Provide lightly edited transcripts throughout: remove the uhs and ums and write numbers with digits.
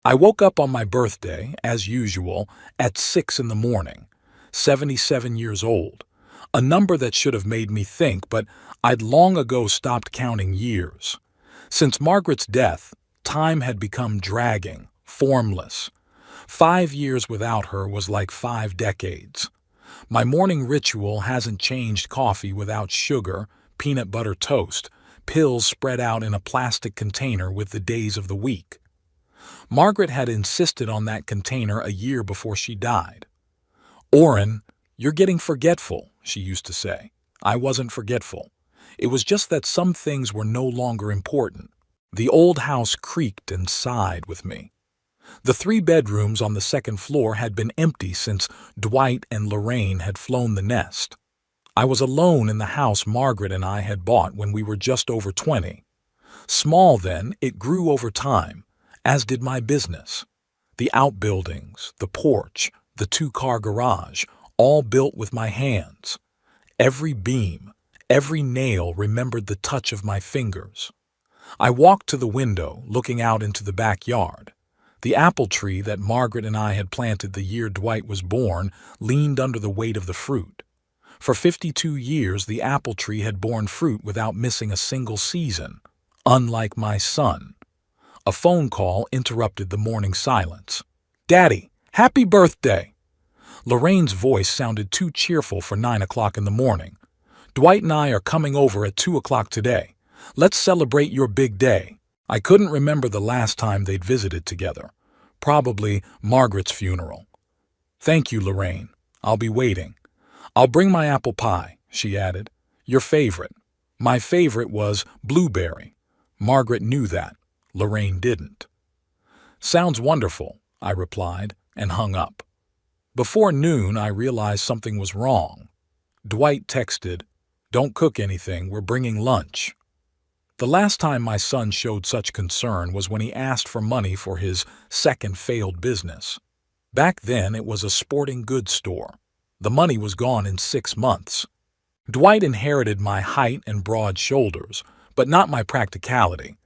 I woke up on my birthday, as usual, at 6 in the morning, 77 years old, a number that should have made me think, but I'd long ago stopped counting years. Since Margaret's death, time had become dragging, formless. 5 years without her was like 5 decades. My morning ritual hasn't changed: coffee without sugar, peanut butter toast, pills spread out in a plastic container with the days of the week. Margaret had insisted on that container a year before she died. "Orrin, you're getting forgetful," she used to say. I wasn't forgetful. It was just that some things were no longer important. The old house creaked and sighed with me. The 3 bedrooms on the second floor had been empty since Dwight and Lorraine had flown the nest. I was alone in the house Margaret and I had bought when we were just over 20. Small then, it grew over time, as did my business. The outbuildings, the porch, the 2-car garage, all built with my hands. Every beam, every nail remembered the touch of my fingers. I walked to the window, looking out into the backyard. The apple tree that Margaret and I had planted the year Dwight was born leaned under the weight of the fruit. For 52 years, the apple tree had borne fruit without missing a single season, unlike my son. A phone call interrupted the morning silence. "Daddy, happy birthday!" Lorraine's voice sounded too cheerful for 9 o'clock in the morning. "Dwight and I are coming over at 2 o'clock today. Let's celebrate your big day." I couldn't remember the last time they'd visited together. Probably Margaret's funeral. "Thank you, Lorraine. I'll be waiting. I'll bring my apple pie," she added. "Your favorite." My favorite was blueberry. Margaret knew that. Lorraine didn't. "Sounds wonderful," I replied, and hung up. Before noon, I realized something was wrong. Dwight texted, "Don't cook anything, we're bringing lunch." The last time my son showed such concern was when he asked for money for his second failed business. Back then, it was a sporting goods store. The money was gone in 6 months. Dwight inherited my height and broad shoulders, but not my practicality.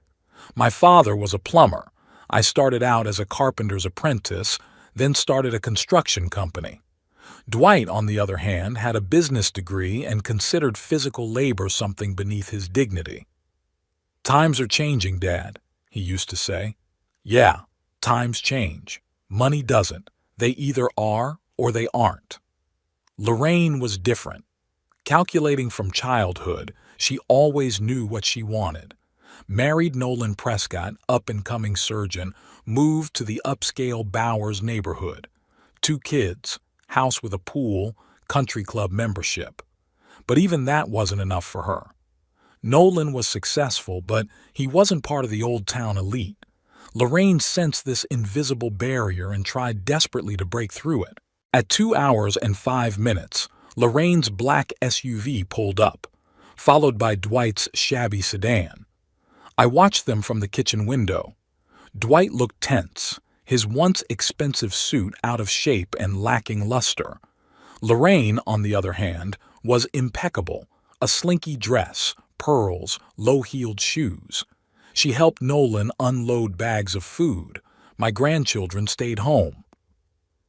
My father was a plumber. I started out as a carpenter's apprentice, then started a construction company. Dwight, on the other hand, had a business degree and considered physical labor something beneath his dignity. "Times are changing, Dad," he used to say. Yeah, times change. Money doesn't. They either are or they aren't. Lorraine was different. Calculating from childhood, she always knew what she wanted. Married Nolan Prescott, up-and-coming surgeon, moved to the upscale Bowers neighborhood. 2 kids, house with a pool, country club membership. But even that wasn't enough for her. Nolan was successful, but he wasn't part of the old town elite. Lorraine sensed this invisible barrier and tried desperately to break through it. At 2 hours and 5 minutes, Lorraine's black SUV pulled up, followed by Dwight's shabby sedan. I watched them from the kitchen window. Dwight looked tense, his once expensive suit out of shape and lacking luster. Lorraine, on the other hand, was impeccable, a slinky dress, pearls, low-heeled shoes. She helped Nolan unload bags of food. My grandchildren stayed home.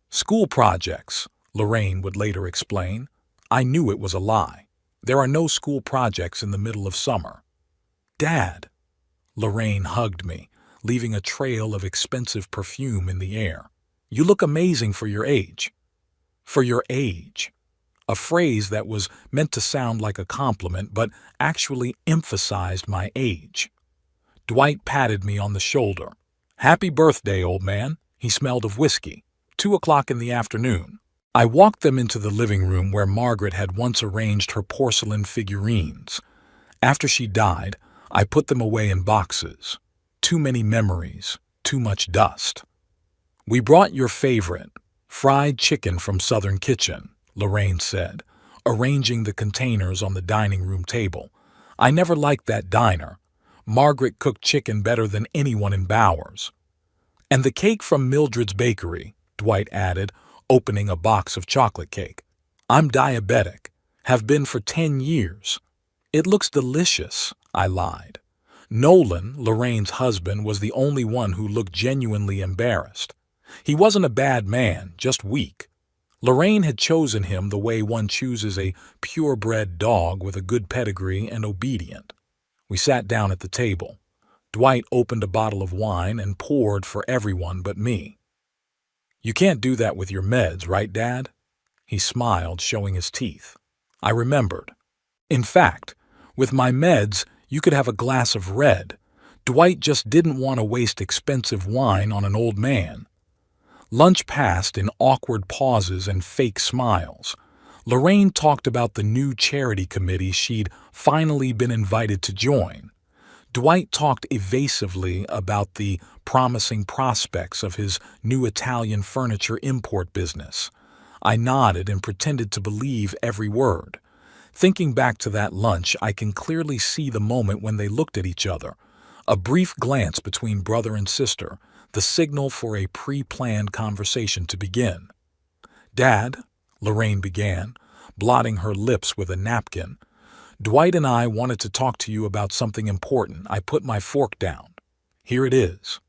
"School projects," Lorraine would later explain. I knew it was a lie. There are no school projects in the middle of summer. "Dad." Lorraine hugged me, leaving a trail of expensive perfume in the air. "You look amazing for your age." For your age. A phrase that was meant to sound like a compliment but actually emphasized my age. Dwight patted me on the shoulder. "Happy birthday, old man." He smelled of whiskey. 2 o'clock in the afternoon. I walked them into the living room where Margaret had once arranged her porcelain figurines. After she died, I put them away in boxes. Too many memories, too much dust. "We brought your favorite, fried chicken from Southern Kitchen," Lorraine said, arranging the containers on the dining room table. "I never liked that diner. Margaret cooked chicken better than anyone in Bowers." "And the cake from Mildred's Bakery," Dwight added, opening a box of chocolate cake. "I'm diabetic. Have been for 10 years. "It looks delicious," I lied. Nolan, Lorraine's husband, was the only one who looked genuinely embarrassed. He wasn't a bad man, just weak. Lorraine had chosen him the way one chooses a purebred dog with a good pedigree and obedient. We sat down at the table. Dwight opened a bottle of wine and poured for everyone but me. "You can't do that with your meds, right, Dad?" He smiled, showing his teeth. I remembered. "In fact, with my meds, you could have a glass of red." Dwight just didn't want to waste expensive wine on an old man. Lunch passed in awkward pauses and fake smiles. Lorraine talked about the new charity committee she'd finally been invited to join. Dwight talked evasively about the promising prospects of his new Italian furniture import business. I nodded and pretended to believe every word. Thinking back to that lunch, I can clearly see the moment when they looked at each other. A brief glance between brother and sister, the signal for a pre-planned conversation to begin. "Dad," Lorraine began, blotting her lips with a napkin, "Dwight and I wanted to talk to you about something important." I put my fork down. "Here it is."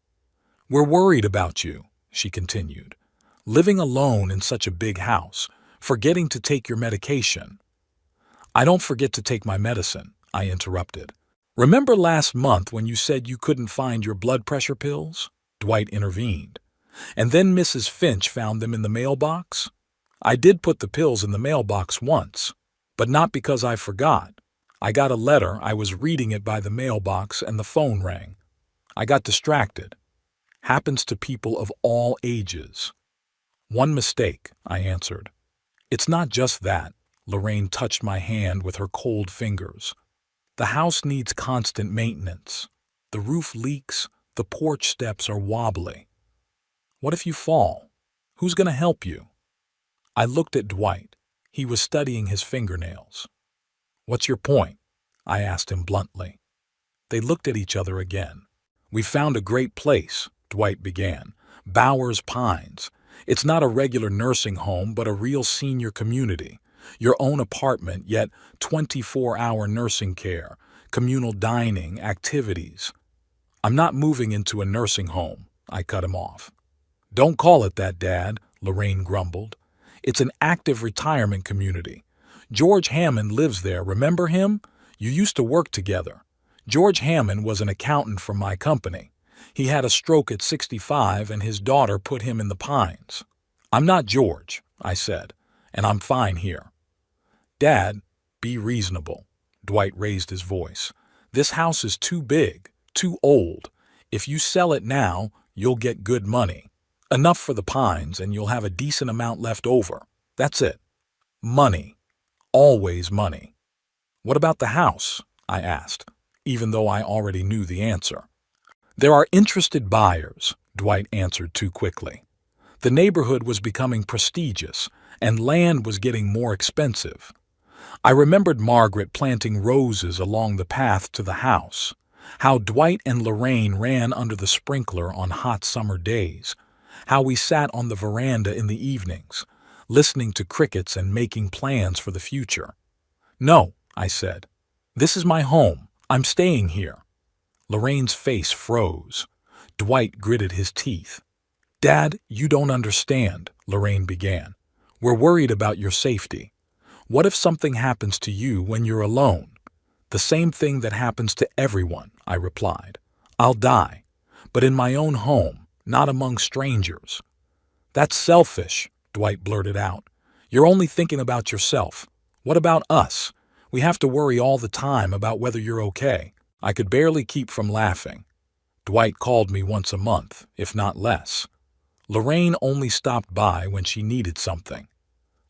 "We're worried about you," she continued. "Living alone in such a big house, forgetting to take your medication." "I don't forget to take my medicine," I interrupted. "Remember last month when you said you couldn't find your blood pressure pills?" Dwight intervened. "And then Mrs. Finch found them in the mailbox?" "I did put the pills in the mailbox once, but not because I forgot. I got a letter, I was reading it by the mailbox, and the phone rang. I got distracted. Happens to people of all ages." "One mistake," I answered. "It's not just that." Lorraine touched my hand with her cold fingers. "The house needs constant maintenance. The roof leaks, the porch steps are wobbly. What if you fall? Who's going to help you?" I looked at Dwight. He was studying his fingernails. "What's your point?" I asked him bluntly. They looked at each other again. "We found a great place," Dwight began. "Bowers Pines. It's not a regular nursing home, but a real senior community. Your own apartment, yet 24-hour nursing care, communal dining, activities." "I'm not moving into a nursing home," I cut him off. "Don't call it that, Dad," Lorraine grumbled. "It's an active retirement community. George Hammond lives there, remember him? You used to work together. George Hammond was an accountant for my company. He had a stroke at 65 and his daughter put him in the Pines." "I'm not George," I said, "and I'm fine here." "Dad, be reasonable." Dwight raised his voice. "This house is too big, too old. If you sell it now, you'll get good money. Enough for the Pines, and you'll have a decent amount left over. That's it. Money. Always money." "What about the house?" I asked, even though I already knew the answer. "There are interested buyers," Dwight answered too quickly. The neighborhood was becoming prestigious, and land was getting more expensive. I remembered Margaret planting roses along the path to the house, how Dwight and Lorraine ran under the sprinkler on hot summer days, how we sat on the veranda in the evenings, listening to crickets and making plans for the future. "No," I said. "This is my home. I'm staying here." Lorraine's face froze. Dwight gritted his teeth. "Dad, you don't understand," Lorraine began. "We're worried about your safety. What if something happens to you when you're alone?" "The same thing that happens to everyone," I replied. "I'll die, but in my own home, not among strangers." "That's selfish," Dwight blurted out. "You're only thinking about yourself. What about us? We have to worry all the time about whether you're okay." I could barely keep from laughing. Dwight called me once a month, if not less. Lorraine only stopped by when she needed something.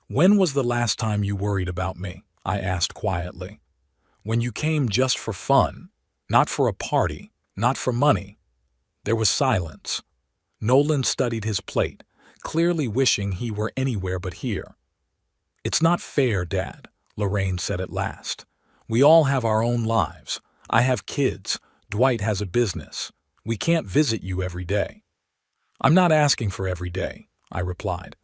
"When was the last time you worried about me?" I asked quietly. "When you came just for fun, not for a party, not for money." There was silence. Nolan studied his plate, clearly wishing he were anywhere but here. "It's not fair, Dad," Lorraine said at last. "We all have our own lives. I have kids. Dwight has a business. We can't visit you every day." "I'm not asking for every day," I replied.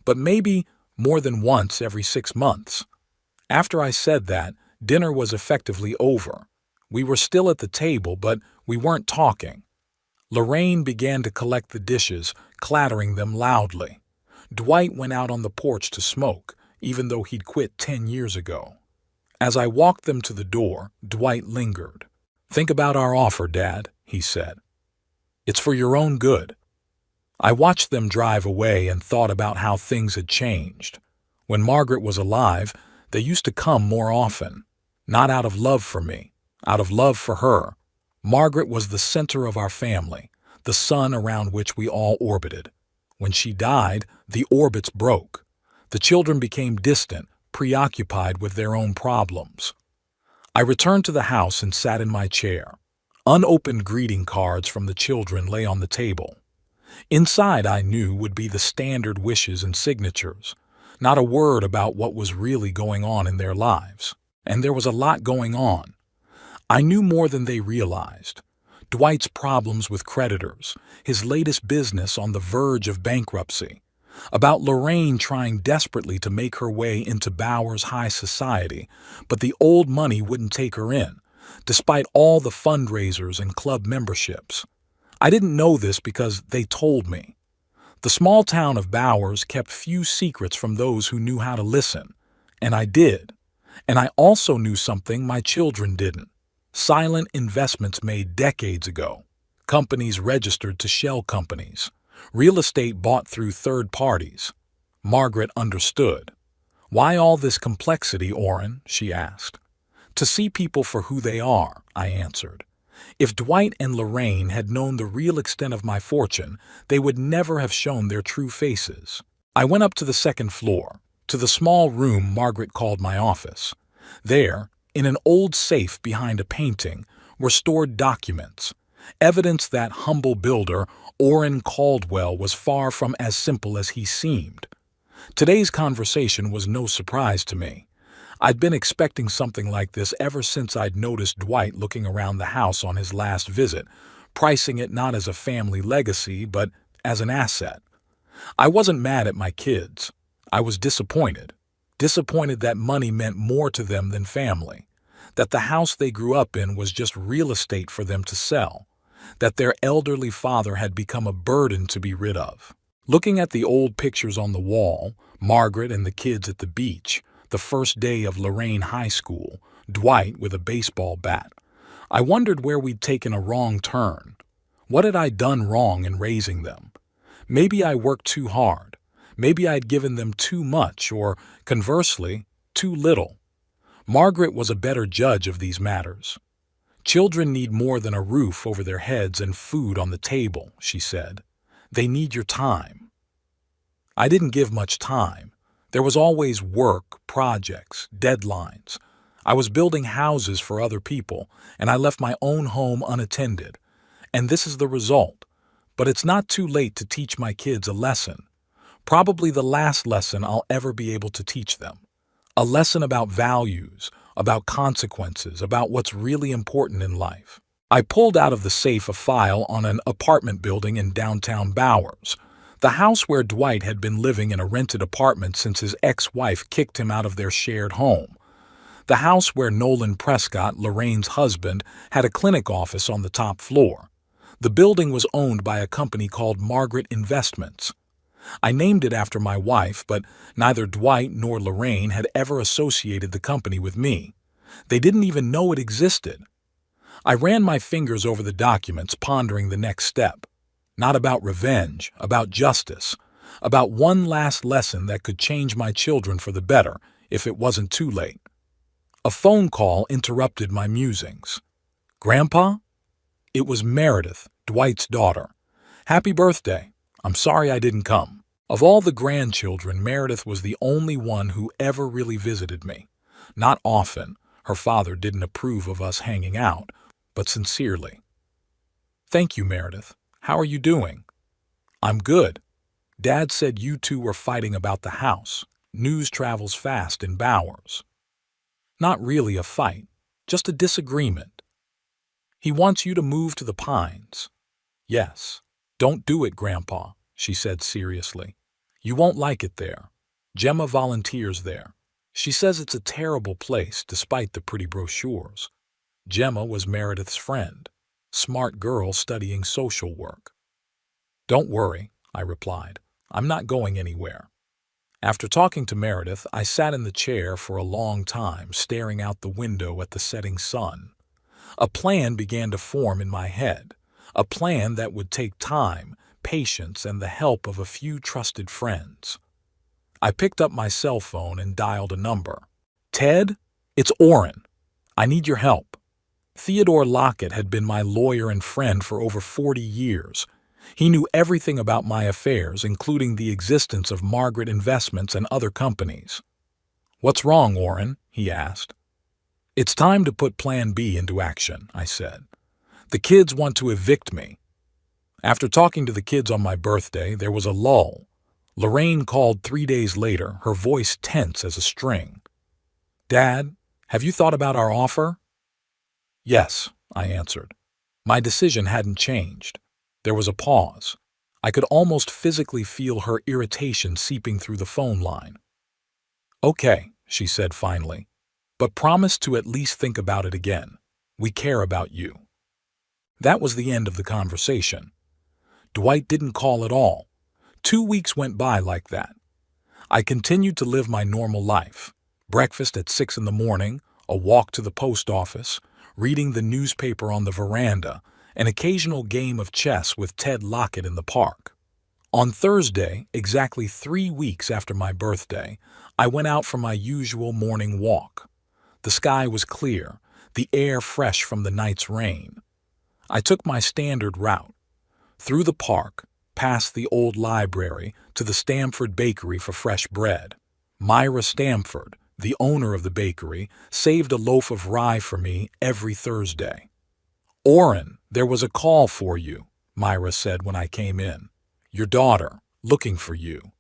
"But maybe more than once every 6 months." After I said that, dinner was effectively over. We were still at the table, but we weren't talking. Lorraine began to collect the dishes, clattering them loudly. Dwight went out on the porch to smoke, even though he'd quit 10 years ago. As I walked them to the door, Dwight lingered. "Think about our offer, Dad," he said. "It's for your own good." I watched them drive away and thought about how things had changed. When Margaret was alive, they used to come more often. Not out of love for me, out of love for her. Margaret was the center of our family, the sun around which we all orbited. When she died, the orbits broke. The children became distant, preoccupied with their own problems. I returned to the house and sat in my chair. Unopened greeting cards from the children lay on the table. Inside, I knew, would be the standard wishes and signatures, not a word about what was really going on in their lives. And there was a lot going on. I knew more than they realized. Dwight's problems with creditors, his latest business on the verge of bankruptcy, about Lorraine trying desperately to make her way into Bowers high society, but the old money wouldn't take her in, despite all the fundraisers and club memberships. I didn't know this because they told me. The small town of Bowers kept few secrets from those who knew how to listen, and I did. And I also knew something my children didn't. Silent investments made decades ago, companies registered to shell companies, real estate bought through third parties. Margaret understood. "Why all this complexity, Orrin?" she asked. "To see people for who they are," I answered. If Dwight and Lorraine had known the real extent of my fortune, they would never have shown their true faces. I went up to the second floor, to the small room Margaret called my office. There, in an old safe behind a painting, were stored documents, evidence that humble builder Orrin Caldwell was far from as simple as he seemed. Today's conversation was no surprise to me. I'd been expecting something like this ever since I'd noticed Dwight looking around the house on his last visit, pricing it not as a family legacy, but as an asset. I wasn't mad at my kids. I was disappointed. Disappointed that money meant more to them than family. That the house they grew up in was just real estate for them to sell. That their elderly father had become a burden to be rid of. Looking at the old pictures on the wall, Margaret and the kids at the beach, the first day of Lorraine High School, Dwight with a baseball bat, I wondered where we'd taken a wrong turn. What had I done wrong in raising them? Maybe I worked too hard. Maybe I'd given them too much, or, conversely, too little. Margaret was a better judge of these matters. "Children need more than a roof over their heads and food on the table," she said. "They need your time." I didn't give much time. There was always work, projects, deadlines. I was building houses for other people, and I left my own home unattended. And this is the result. But it's not too late to teach my kids a lesson. Probably the last lesson I'll ever be able to teach them. A lesson about values, about consequences, about what's really important in life. I pulled out of the safe a file on an apartment building in downtown Bowers, the house where Dwight had been living in a rented apartment since his ex-wife kicked him out of their shared home. The house where Nolan Prescott, Lorraine's husband, had a clinic office on the top floor. The building was owned by a company called Margaret Investments. I named it after my wife, but neither Dwight nor Lorraine had ever associated the company with me. They didn't even know it existed. I ran my fingers over the documents, pondering the next step. Not about revenge, about justice, about one last lesson that could change my children for the better if it wasn't too late. A phone call interrupted my musings. "Grandpa?" It was Meredith, Dwight's daughter. "Happy birthday. I'm sorry I didn't come." Of all the grandchildren, Meredith was the only one who ever really visited me. Not often. Her father didn't approve of us hanging out, but sincerely. "Thank you, Meredith. How are you doing?" "I'm good. Dad said you two were fighting about the house. News travels fast in Bowers." "Not really a fight, just a disagreement. He wants you to move to the Pines." "Yes." "Don't do it, Grandpa," she said seriously. "You won't like it there. Gemma volunteers there. She says it's a terrible place despite the pretty brochures." Gemma was Meredith's friend, smart girl studying social work. "Don't worry," I replied. "I'm not going anywhere." After talking to Meredith, I sat in the chair for a long time, staring out the window at the setting sun. A plan began to form in my head, a plan that would take time, patience, and the help of a few trusted friends. I picked up my cell phone and dialed a number. "Ted, it's Orrin. I need your help." Theodore Lockett had been my lawyer and friend for over 40 years. He knew everything about my affairs, including the existence of Margaret Investments and other companies. "What's wrong, Orrin?" he asked. "It's time to put Plan B into action," I said. "The kids want to evict me." After talking to the kids on my birthday, there was a lull. Lorraine called 3 days later, her voice tense as a string. "Dad, have you thought about our offer?" "Yes," I answered. My decision hadn't changed. There was a pause. I could almost physically feel her irritation seeping through the phone line. "Okay," she said finally, "but promise to at least think about it again. We care about you." That was the end of the conversation. Dwight didn't call at all. 2 weeks went by like that. I continued to live my normal life. Breakfast at 6 in the morning, a walk to the post office, reading the newspaper on the veranda, an occasional game of chess with Ted Lockett in the park. On Thursday, exactly 3 weeks after my birthday, I went out for my usual morning walk. The sky was clear, the air fresh from the night's rain. I took my standard route, through the park, past the old library, to the Stamford Bakery for fresh bread. Myra Stamford, the owner of the bakery, saved a loaf of rye for me every Thursday. "Orrin, there was a call for you," Myra said when I came in. "Your daughter, looking for you."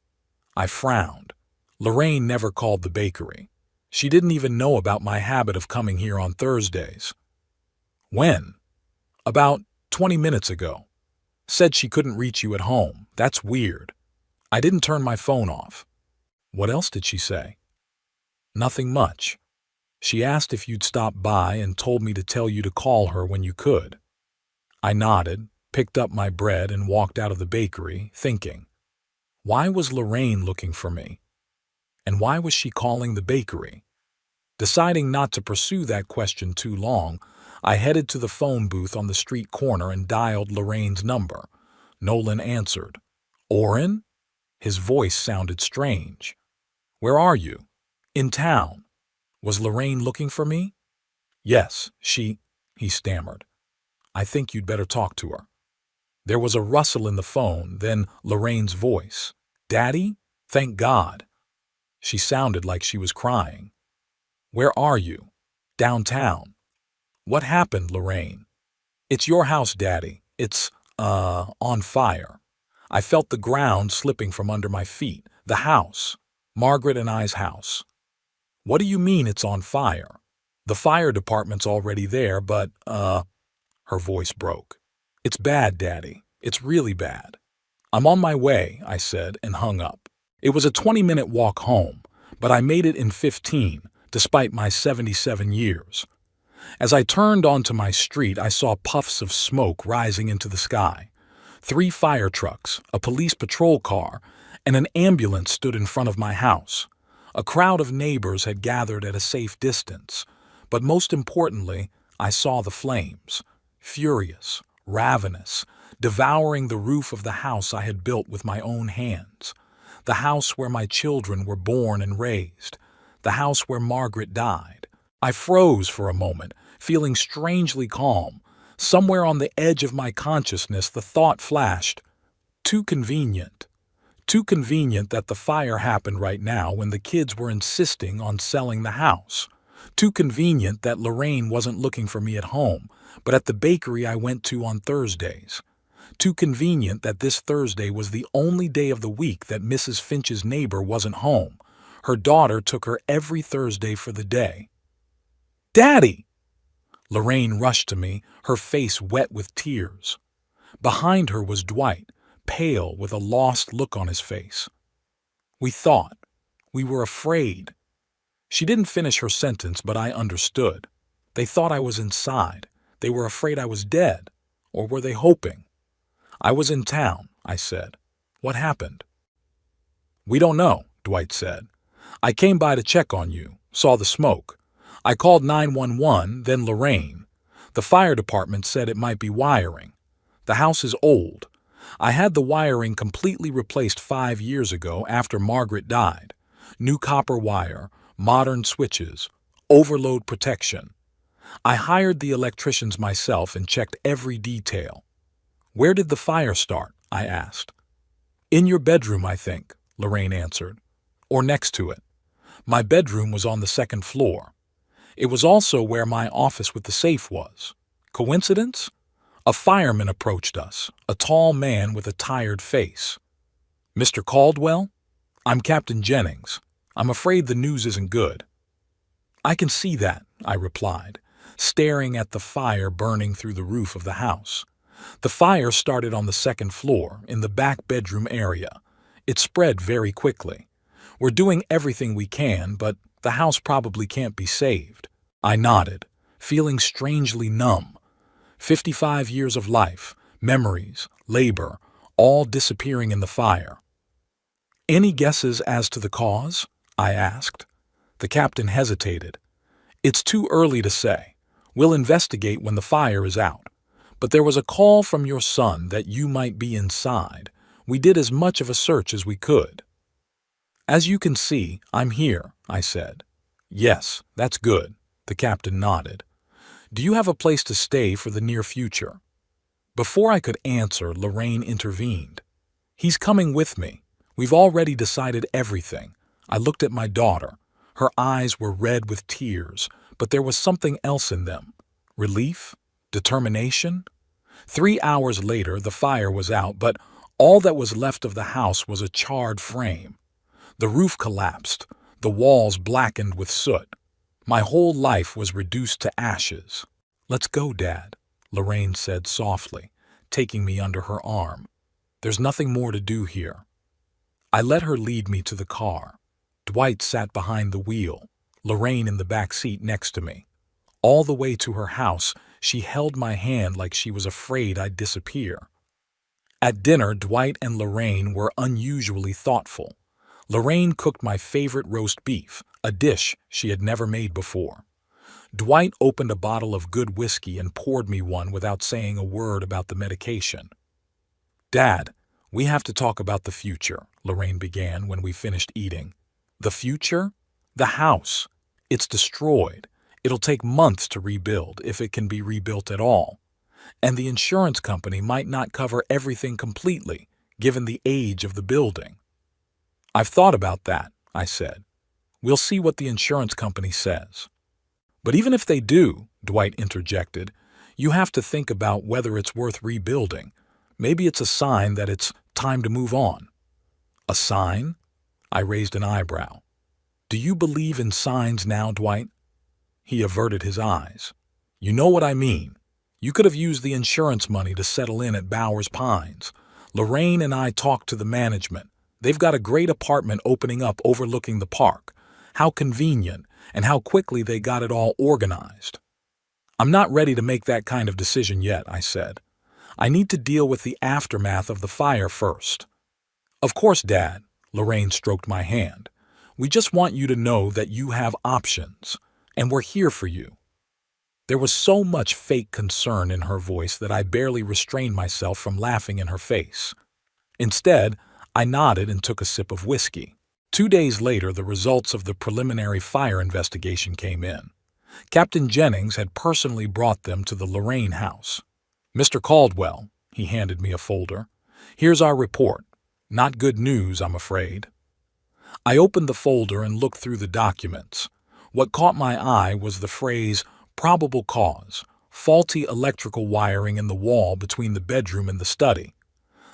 I frowned. Lorraine never called the bakery. She didn't even know about my habit of coming here on Thursdays. "When?" "About 20 minutes ago. Said she couldn't reach you at home. That's weird." I didn't turn my phone off. "What else did she say?" "Nothing much. She asked if you'd stop by and told me to tell you to call her when you could." I nodded, picked up my bread, and walked out of the bakery, thinking, why was Lorraine looking for me? And why was she calling the bakery? Deciding not to pursue that question too long, I headed to the phone booth on the street corner and dialed Lorraine's number. Nolan answered. "Orrin?" His voice sounded strange. "Where are you?" "In town." Was Lorraine looking for me? "Yes, he stammered. "I think you'd better talk to her." There was a rustle in the phone, then Lorraine's voice. "Daddy? Thank God." She sounded like she was crying. "Where are you?" "Downtown." "What happened, Lorraine?" "It's your house, Daddy. It's, on fire." I felt the ground slipping from under my feet. The house. Margaret and I's house. "What do you mean it's on fire?" "The fire department's already there, but, her voice broke. "It's bad, Daddy. It's really bad." "I'm on my way," I said, and hung up. It was a 20-minute walk home, but I made it in 15, despite my 77 years. As I turned onto my street, I saw puffs of smoke rising into the sky. 3 fire trucks, a police patrol car, and an ambulance stood in front of my house. A crowd of neighbors had gathered at a safe distance, but most importantly, I saw the flames, furious, ravenous, devouring the roof of the house I had built with my own hands, the house where my children were born and raised, the house where Margaret died. I froze for a moment, feeling strangely calm. Somewhere on the edge of my consciousness, the thought flashed, too convenient. Too convenient that the fire happened right now when the kids were insisting on selling the house. Too convenient that Lorraine wasn't looking for me at home, but at the bakery I went to on Thursdays. Too convenient that this Thursday was the only day of the week that Mrs. Finch's neighbor wasn't home. Her daughter took her every Thursday for the day. "Daddy!" Lorraine rushed to me, her face wet with tears. Behind her was Dwight, pale with a lost look on his face. "We thought. We were afraid." She didn't finish her sentence, but I understood. They thought I was inside. They were afraid I was dead. Or were they hoping? I was in town, I said. What happened? We don't know, Dwight said. I came by to check on you, saw the smoke. I called 911, then Lorraine. The fire department said it might be wiring. The house is old. I had the wiring completely replaced 5 years ago after Margaret died. New copper wire, modern switches, overload protection. I hired the electricians myself and checked every detail. Where did the fire start? I asked. In your bedroom, I think, Lorraine answered. Or next to it. My bedroom was on the second floor. It was also where my office with the safe was. Coincidence? A fireman approached us, a tall man with a tired face. Mr. Caldwell? I'm Captain Jennings. I'm afraid the news isn't good. I can see that, I replied, staring at the fire burning through the roof of the house. The fire started on the second floor, in the back bedroom area. It spread very quickly. We're doing everything we can, but the house probably can't be saved. I nodded, feeling strangely numb. 55 years of life, memories, labor, all disappearing in the fire. Any guesses as to the cause? I asked. The captain hesitated. It's too early to say. We'll investigate when the fire is out. But there was a call from your son that you might be inside. We did as much of a search as we could. As you can see, I'm here, I said. Yes, that's good, the captain nodded. Do you have a place to stay for the near future? Before I could answer, Lorraine intervened. He's coming with me. We've already decided everything. I looked at my daughter. Her eyes were red with tears, but there was something else in them. Relief? Determination? 3 hours later, the fire was out, but all that was left of the house was a charred frame. The roof collapsed, the walls blackened with soot. My whole life was reduced to ashes. Let's go, Dad, Lorraine said softly, taking me under her arm. There's nothing more to do here. I let her lead me to the car. Dwight sat behind the wheel, Lorraine in the back seat next to me. All the way to her house, she held my hand like she was afraid I'd disappear. At dinner, Dwight and Lorraine were unusually thoughtful. Lorraine cooked my favorite roast beef, a dish she had never made before. Dwight opened a bottle of good whiskey and poured me one without saying a word about the medication. Dad, we have to talk about the future, Lorraine began when we finished eating. The future? The house. It's destroyed. It'll take months to rebuild, if it can be rebuilt at all. And the insurance company might not cover everything completely, given the age of the building. I've thought about that, I said. We'll see what the insurance company says. But even if they do, Dwight interjected, you have to think about whether it's worth rebuilding. Maybe it's a sign that it's time to move on. A sign? I raised an eyebrow. Do you believe in signs now, Dwight? He averted his eyes. You know what I mean. You could have used the insurance money to settle in at Bowers Pines. Lorraine and I talked to the management. They've got a great apartment opening up overlooking the park. How convenient, and how quickly they got it all organized. I'm not ready to make that kind of decision yet, I said. I need to deal with the aftermath of the fire first. Of course, Dad, Lorraine stroked my hand. We just want you to know that you have options, and we're here for you. There was so much fake concern in her voice that I barely restrained myself from laughing in her face. Instead, I nodded and took a sip of whiskey. 2 days later, the results of the preliminary fire investigation came in. Captain Jennings had personally brought them to the Lorraine house. Mr. Caldwell, he handed me a folder. Here's our report. Not good news, I'm afraid. I opened the folder and looked through the documents. What caught my eye was the phrase, probable cause, faulty electrical wiring in the wall between the bedroom and the study.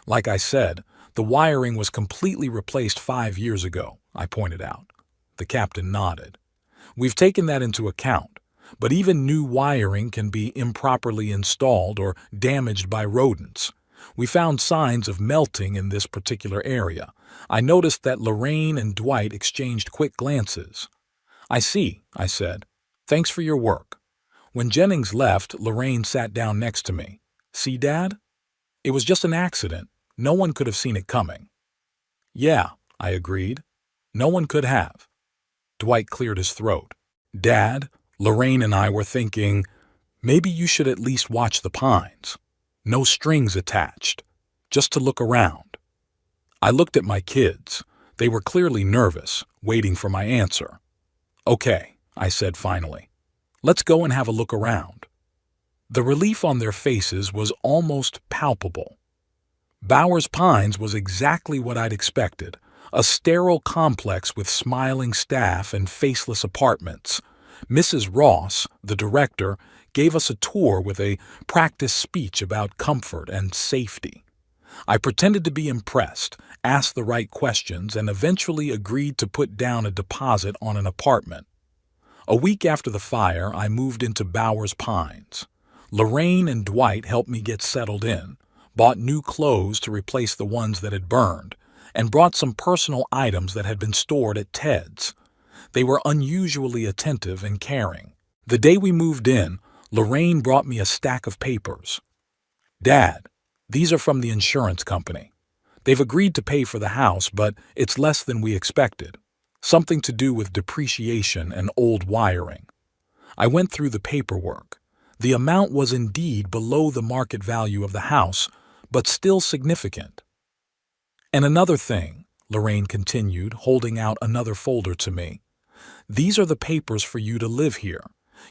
Like I said, the wiring was completely replaced 5 years ago, I pointed out. The captain nodded. We've taken that into account, but even new wiring can be improperly installed or damaged by rodents. We found signs of melting in this particular area. I noticed that Lorraine and Dwight exchanged quick glances. I see, I said. Thanks for your work. When Jennings left, Lorraine sat down next to me. See, Dad? It was just an accident. No one could have seen it coming. Yeah, I agreed. No one could have. Dwight cleared his throat. Dad, Lorraine and I were thinking, maybe you should at least watch the pines. No strings attached. Just to look around. I looked at my kids. They were clearly nervous, waiting for my answer. Okay, I said finally. Let's go and have a look around. The relief on their faces was almost palpable. Bowers Pines was exactly what I'd expected, a sterile complex with smiling staff and faceless apartments. Mrs. Ross, the director, gave us a tour with a practice speech about comfort and safety. I pretended to be impressed, asked the right questions, and eventually agreed to put down a deposit on an apartment. A week after the fire, I moved into Bowers Pines. Lorraine and Dwight helped me get settled in, bought new clothes to replace the ones that had burned, and brought some personal items that had been stored at Ted's. They were unusually attentive and caring. The day we moved in, Lorraine brought me a stack of papers. Dad, these are from the insurance company. They've agreed to pay for the house, but it's less than we expected. Something to do with depreciation and old wiring. I went through the paperwork. The amount was indeed below the market value of the house, but still significant. And another thing, Lorraine continued, holding out another folder to me. These are the papers for you to live here.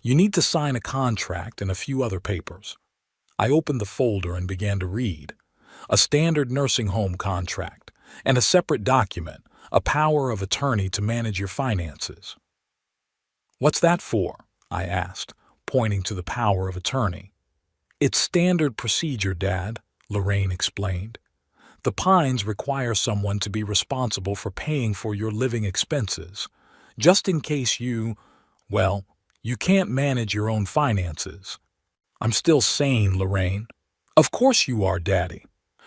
You need to sign a contract and a few other papers. I opened the folder and began to read. A standard nursing home contract, and a separate document, a power of attorney to manage your finances. What's that for? I asked, pointing to the power of attorney. It's standard procedure, Dad, Lorraine explained. The Pines require someone to be responsible for paying for your living expenses, just in case you can't manage your own finances. I'm still sane, Lorraine. Of course you are, Daddy.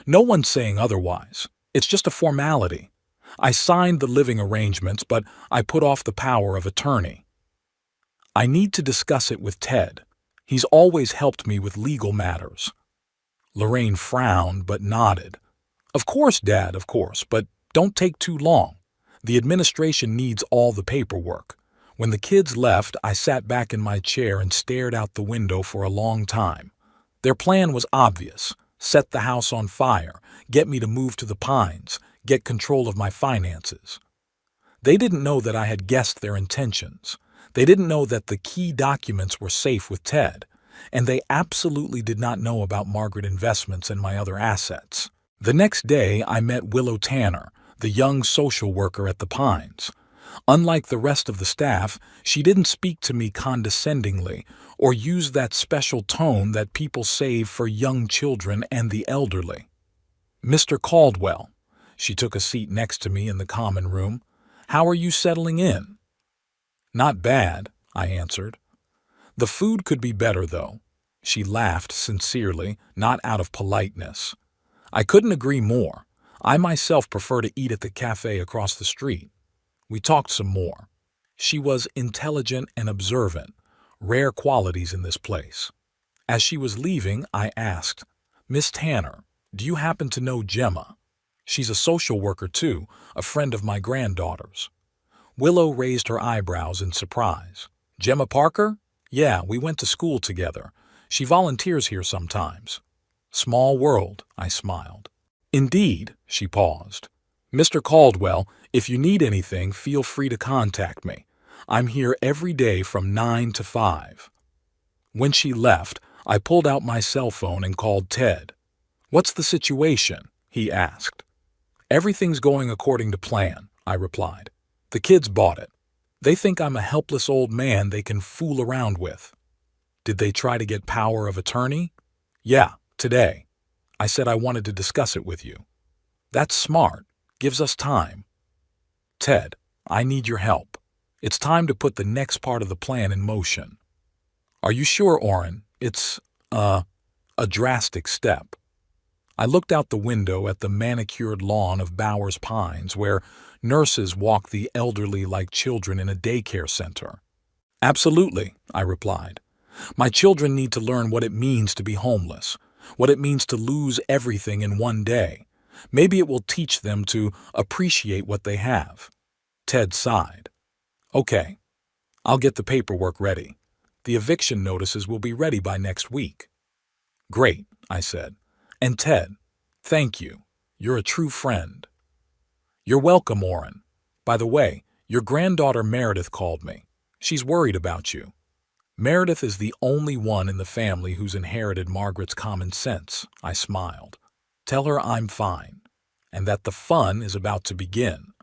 No one's saying otherwise. It's just a formality. I signed the living arrangements, but I put off the power of attorney. I need to discuss it with Ted. He's always helped me with legal matters. Lorraine frowned but nodded. Of course, Dad, of course, but don't take too long. The administration needs all the paperwork. When the kids left, I sat back in my chair and stared out the window for a long time. Their plan was obvious. Set the house on fire, get me to move to the Pines, get control of my finances. They didn't know that I had guessed their intentions. They didn't know that the key documents were safe with Ted, and they absolutely did not know about Margaret Investments and my other assets. The next day, I met Willow Tanner, the young social worker at the Pines. Unlike the rest of the staff, she didn't speak to me condescendingly or use that special tone that people save for young children and the elderly. Mr. Caldwell, she took a seat next to me in the common room. How are you settling in? Not bad, I answered. The food could be better, though. She laughed sincerely, not out of politeness. I couldn't agree more. I myself prefer to eat at the cafe across the street. We talked some more. She was intelligent and observant, rare qualities in this place. As she was leaving, I asked, Miss Tanner, do you happen to know Gemma? She's a social worker too, a friend of my granddaughter's. Willow raised her eyebrows in surprise. Gemma Parker? Yeah, we went to school together. She volunteers here sometimes. Small world, I smiled. Indeed, she paused. Mr. Caldwell, if you need anything, feel free to contact me. I'm here every day from 9 to 5. When she left, I pulled out my cell phone and called Ted. What's the situation? He asked. Everything's going according to plan, I replied. The kids bought it. They think I'm a helpless old man they can fool around with. Did they try to get power of attorney? Yeah, today. I said I wanted to discuss it with you. That's smart. Gives us time. Ted, I need your help. It's time to put the next part of the plan in motion. Are you sure, Orrin? It's, a drastic step. I looked out the window at the manicured lawn of Bowers Pines, where nurses walk the elderly like children in a daycare center. Absolutely, I replied. My children need to learn what it means to be homeless, what it means to lose everything in one day. Maybe it will teach them to appreciate what they have." Ted sighed. "Okay, I'll get the paperwork ready. The eviction notices will be ready by next week." "Great," I said. "And Ted, thank you. You're a true friend." "You're welcome, Orrin. By the way, your granddaughter Meredith called me. She's worried about you." "Meredith is the only one in the family who's inherited Margaret's common sense," I smiled. "Tell her I'm fine, and that the fun is about to begin."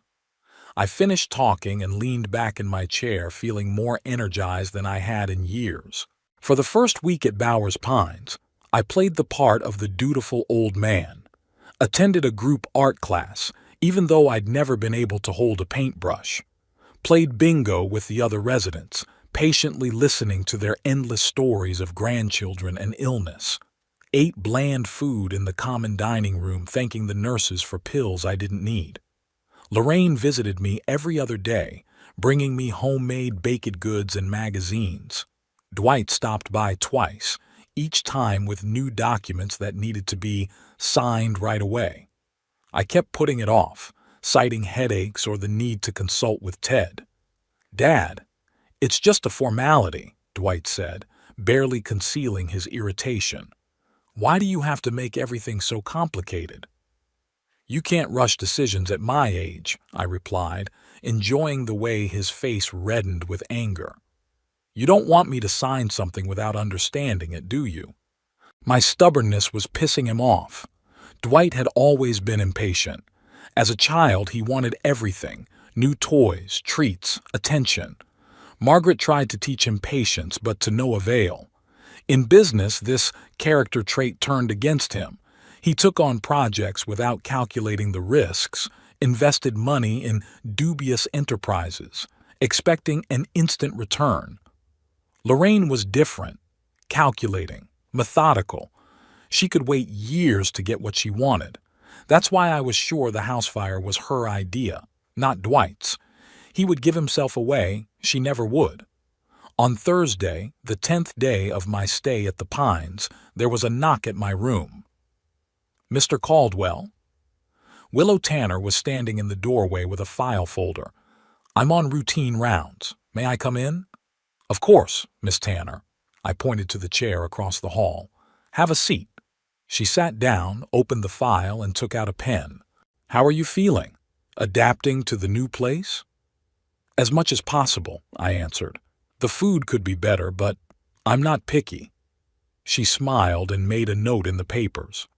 I finished talking and leaned back in my chair, feeling more energized than I had in years. For the first week at Bowers Pines, I played the part of the dutiful old man, attended a group art class, even though I'd never been able to hold a paintbrush, played bingo with the other residents, patiently listening to their endless stories of grandchildren and illness, ate bland food in the common dining room, thanking the nurses for pills I didn't need. Lorraine visited me every other day, bringing me homemade baked goods and magazines. Dwight stopped by twice, each time with new documents that needed to be signed right away. I kept putting it off, citing headaches or the need to consult with Ted. "Dad, it's just a formality," Dwight said, barely concealing his irritation. "Why do you have to make everything so complicated?" "You can't rush decisions at my age," I replied, enjoying the way his face reddened with anger. "You don't want me to sign something without understanding it, do you?" My stubbornness was pissing him off. Dwight had always been impatient. As a child, he wanted everything: new toys, treats, attention. Margaret tried to teach him patience, but to no avail. In business, this character trait turned against him. He took on projects without calculating the risks, invested money in dubious enterprises, expecting an instant return. Lorraine was different, calculating, methodical. She could wait years to get what she wanted. That's why I was sure the house fire was her idea, not Dwight's. He would give himself away, she never would. On Thursday, the 10th day of my stay at the Pines, there was a knock at my room. "Mr. Caldwell?" Willow Tanner was standing in the doorway with a file folder. "I'm on routine rounds. May I come in?" "Of course, Miss Tanner." I pointed to the chair across the hall. "Have a seat." She sat down, opened the file, and took out a pen. "How are you feeling? Adapting to the new place?" "As much as possible," I answered. "The food could be better, but I'm not picky." She smiled and made a note in the papers.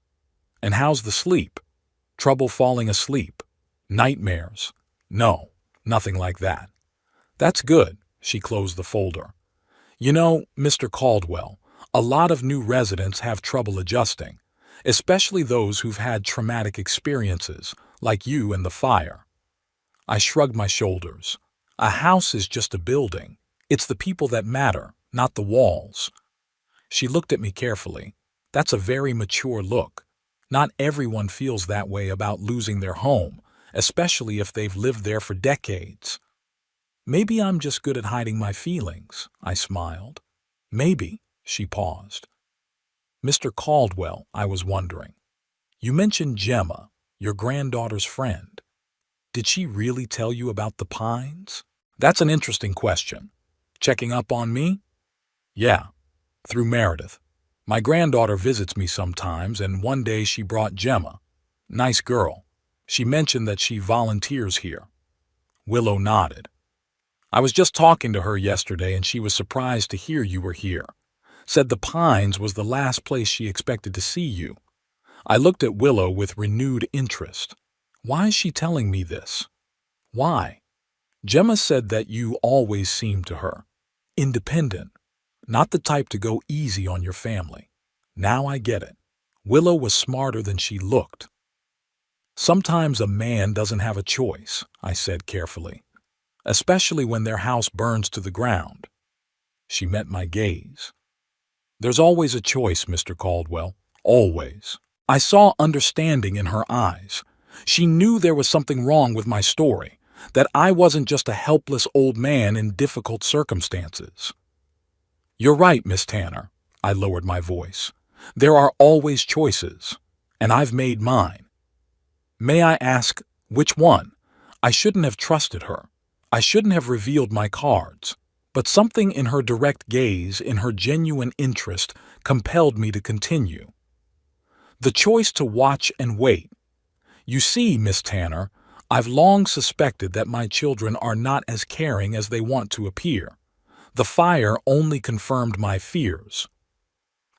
"And how's the sleep? Trouble falling asleep? Nightmares?" "No, nothing like that." "That's good." She closed the folder. "You know, Mr. Caldwell, a lot of new residents have trouble adjusting, especially those who've had traumatic experiences, like you and the fire." I shrugged my shoulders. A house is just a building. It's the people that matter, not the walls. She looked at me carefully. "That's a very mature look. Not everyone feels that way about losing their home, especially if they've lived there for decades." "Maybe I'm just good at hiding my feelings," I smiled. "Maybe." She paused. "Mr. Caldwell," I was wondering. "You mentioned Gemma, your granddaughter's friend. Did she really tell you about the Pines?" "That's an interesting question. Checking up on me?" "Yeah, through Meredith. My granddaughter visits me sometimes, and one day she brought Gemma. Nice girl. She mentioned that she volunteers here." Willow nodded. "I was just talking to her yesterday, and she was surprised to hear you were here. Said the Pines was the last place she expected to see you." I looked at Willow with renewed interest. "Why is she telling me this?" "Why?" "Gemma said that you always seemed to her independent, not the type to go easy on your family. Now I get it." Willow was smarter than she looked. "Sometimes a man doesn't have a choice," I said carefully, "especially when their house burns to the ground." She met my gaze. "There's always a choice, Mr. Caldwell. Always." I saw understanding in her eyes. She knew there was something wrong with my story, that I wasn't just a helpless old man in difficult circumstances. You're right, Miss Tanner. I lowered my voice. There are always choices, and I've made mine. May I ask, which one? I shouldn't have trusted her. I shouldn't have revealed my cards. But something in her direct gaze, in her genuine interest, compelled me to continue. The choice to watch and wait. You see, Miss Tanner, I've long suspected that my children are not as caring as they want to appear. The fire only confirmed my fears.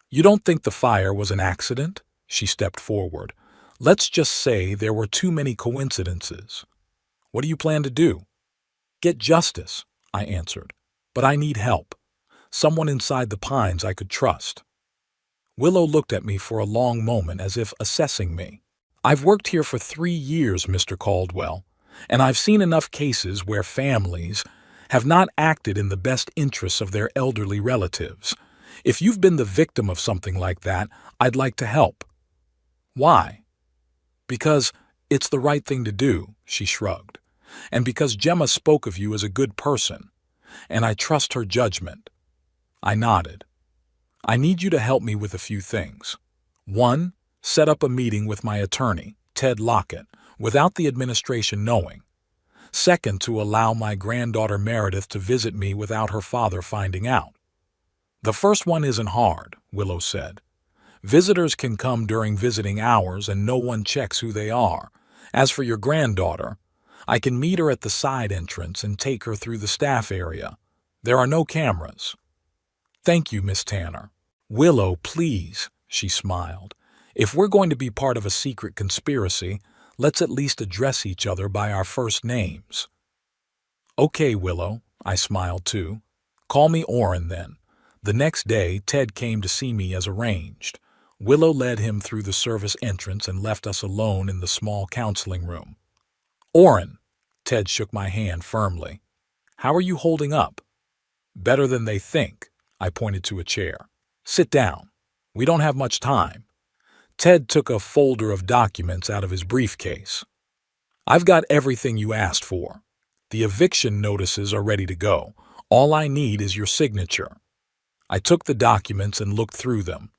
You don't think the fire was an accident? She stepped forward. Let's just say there were too many coincidences. What do you plan to do? Get justice, I answered. But I need help. Someone inside the pines I could trust. Willow looked at me for a long moment as if assessing me. I've worked here for 3 years, Mr. Caldwell, and I've seen enough cases where families have not acted in the best interests of their elderly relatives. If you've been the victim of something like that, I'd like to help. Why? Because it's the right thing to do, she shrugged, and because Gemma spoke of you as a good person, and I trust her judgment. I nodded. I need you to help me with a few things. 1. Set up a meeting with my attorney, Ted Lockett, without the administration knowing. 2, to allow my granddaughter Meredith to visit me without her father finding out. The first one isn't hard, Willow said. Visitors can come during visiting hours and no one checks who they are. As for your granddaughter, I can meet her at the side entrance and take her through the staff area. There are no cameras. Thank you, Miss Tanner. Willow, please, she smiled. If we're going to be part of a secret conspiracy, let's at least address each other by our first names. Okay, Willow, I smiled too. Call me Orrin then. The next day, Ted came to see me as arranged. Willow led him through the service entrance and left us alone in the small counseling room. Orrin, Ted shook my hand firmly. How are you holding up? Better than they think, I pointed to a chair. Sit down. We don't have much time. Ted took a folder of documents out of his briefcase. I've got everything you asked for. The eviction notices are ready to go. All I need is your signature. I took the documents and looked through them.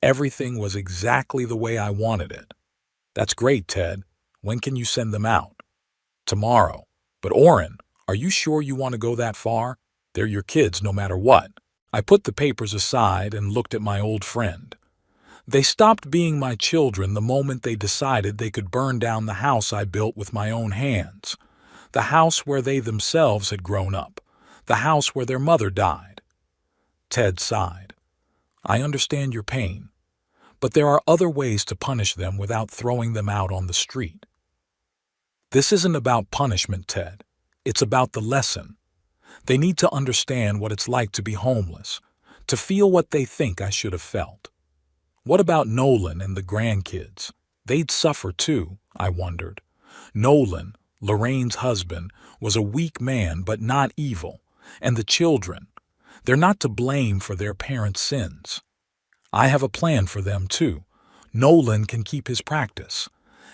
Everything was exactly the way I wanted it. That's great, Ted. When can you send them out? Tomorrow. But Orrin, are you sure you want to go that far? They're your kids no matter what. I put the papers aside and looked at my old friend. They stopped being my children the moment they decided they could burn down the house I built with my own hands. The house where they themselves had grown up. The house where their mother died. Ted sighed. I understand your pain, but there are other ways to punish them without throwing them out on the street. This isn't about punishment, Ted. It's about the lesson. They need to understand what it's like to be homeless, to feel what they think I should have felt. What about Nolan and the grandkids? They'd suffer too, I wondered. Nolan, Lorraine's husband, was a weak man but not evil. And the children, they're not to blame for their parents' sins. I have a plan for them too. Nolan can keep his practice.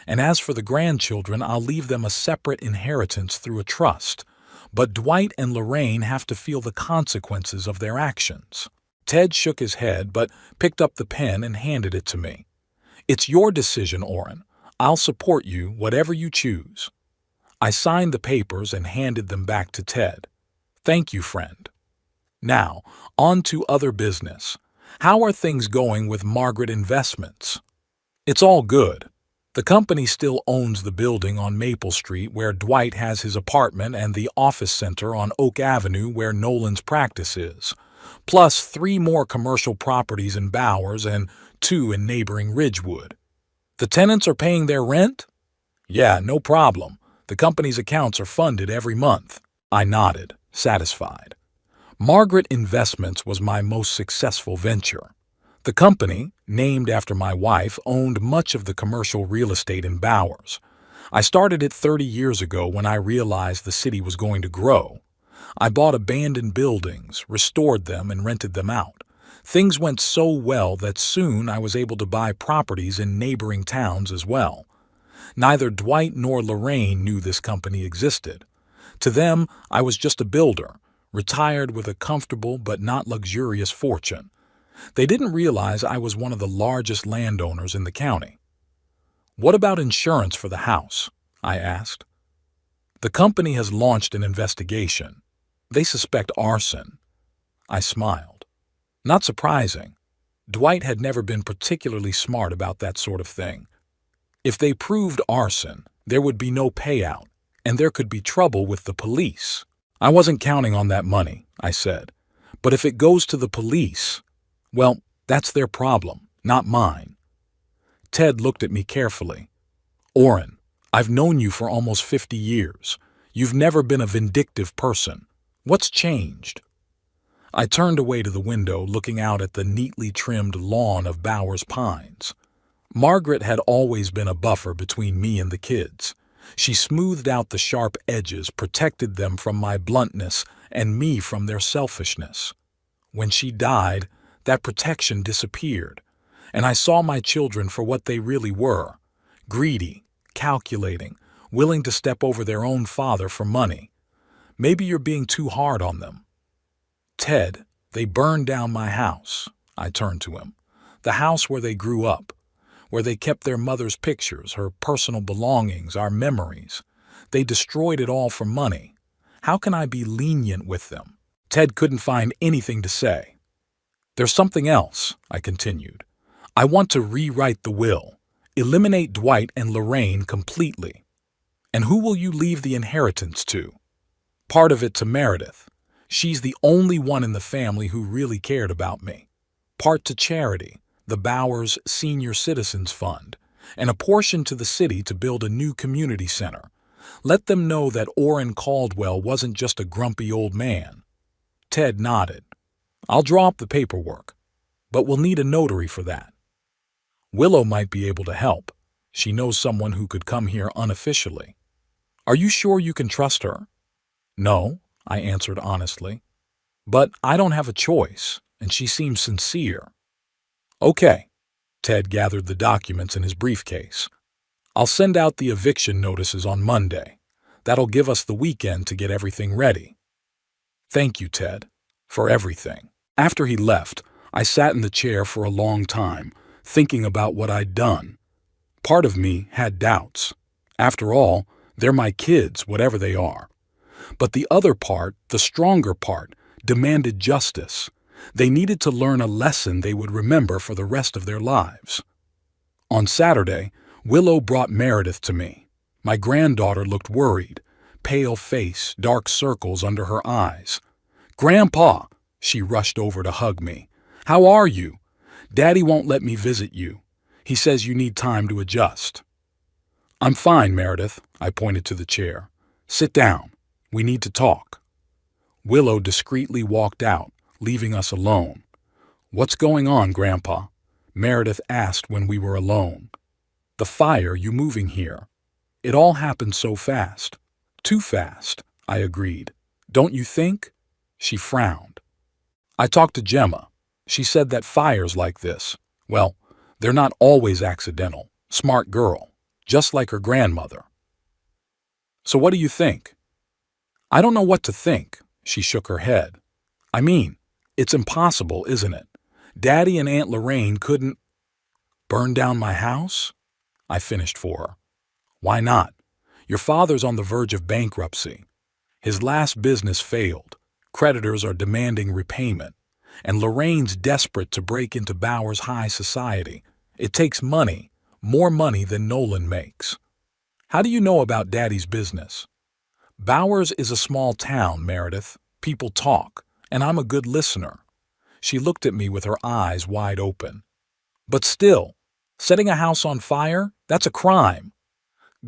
And as for the grandchildren, I'll leave them a separate inheritance through a trust. But Dwight and Lorraine have to feel the consequences of their actions. Ted shook his head but picked up the pen and handed it to me. It's your decision, Orrin. I'll support you, whatever you choose. I signed the papers and handed them back to Ted. Thank you, friend. Now, on to other business. How are things going with Margaret Investments? It's all good. The company still owns the building on Maple Street where Dwight has his apartment and the office center on Oak Avenue where Nolan's practice is, plus 3 more commercial properties in Bowers and 2 in neighboring Ridgewood. The tenants are paying their rent? Yeah, no problem. The company's accounts are funded every month. I nodded, satisfied. Margaret Investments was my most successful venture. The company, named after my wife, owned much of the commercial real estate in Bowers. I started it 30 years ago when I realized the city was going to grow. I bought abandoned buildings, restored them, and rented them out. Things went so well that soon I was able to buy properties in neighboring towns as well. Neither Dwight nor Lorraine knew this company existed. To them, I was just a builder, retired with a comfortable but not luxurious fortune. They didn't realize I was one of the largest landowners in the county. "What about insurance for the house?" I asked. "The company has launched an investigation. They suspect arson." I smiled. Not surprising. Dwight had never been particularly smart about that sort of thing. If they proved arson, there would be no payout, and there could be trouble with the police. "I wasn't counting on that money," I said. "But if it goes to the police, well, that's their problem, not mine." Ted looked at me carefully. "Orrin, I've known you for almost 50 years. You've never been a vindictive person. What's changed?" I turned away to the window, looking out at the neatly trimmed lawn of Bowers Pines. Margaret had always been a buffer between me and the kids. She smoothed out the sharp edges, protected them from my bluntness and me from their selfishness. When she died, that protection disappeared, and I saw my children for what they really were: greedy, calculating, willing to step over their own father for money. "Maybe you're being too hard on them." "Ted, they burned down my house." I turned to him. "The house where they grew up, where they kept their mother's pictures, her personal belongings, our memories. They destroyed it all for money. How can I be lenient with them?" Ted couldn't find anything to say. "There's something else," I continued. "I want to rewrite the will, eliminate Dwight and Lorraine completely." "And who will you leave the inheritance to?" "Part of it to Meredith. She's the only one in the family who really cared about me. Part to charity, the Bowers Senior Citizens Fund, and a portion to the city to build a new community center. Let them know that Orrin Caldwell wasn't just a grumpy old man." Ted nodded. "I'll draw up the paperwork, but we'll need a notary for that. Willow might be able to help. She knows someone who could come here unofficially." "Are you sure you can trust her?" "No," I answered honestly. "But I don't have a choice, and she seems sincere." "Okay." Ted gathered the documents in his briefcase. "I'll send out the eviction notices on Monday. That'll give us the weekend to get everything ready." "Thank you, Ted, for everything." After he left, I sat in the chair for a long time, thinking about what I'd done. Part of me had doubts. After all, they're my kids, whatever they are. But the other part, the stronger part, demanded justice. They needed to learn a lesson they would remember for the rest of their lives. On Saturday, Willow brought Meredith to me. My granddaughter looked worried, pale face, dark circles under her eyes. "Grandpa!" She rushed over to hug me. "How are you? Daddy won't let me visit you. He says you need time to adjust." "I'm fine, Meredith," I pointed to the chair. "Sit down. We need to talk." Willow discreetly walked out, leaving us alone. "What's going on, Grandpa?" Meredith asked when we were alone. "The fire, you moving here. It all happened so fast." "Too fast," I agreed. "Don't you think?" She frowned. "I talked to Gemma. She said that fires like this, well, they're not always accidental. Smart girl, just like her grandmother." "So what do you think?" "I don't know what to think," she shook her head. "I mean, it's impossible, isn't it? Daddy and Aunt Lorraine couldn't—" "Burn down my house?" I finished for her. "Why not? Your father's on the verge of bankruptcy. His last business failed. Creditors are demanding repayment. And Lorraine's desperate to break into Bowers high society. It takes money, more money than Nolan makes. How do you know about Daddy's business?" "Bowers is a small town, Meredith. People talk, and I'm a good listener." She looked at me with her eyes wide open. "But still, setting a house on fire, that's a crime."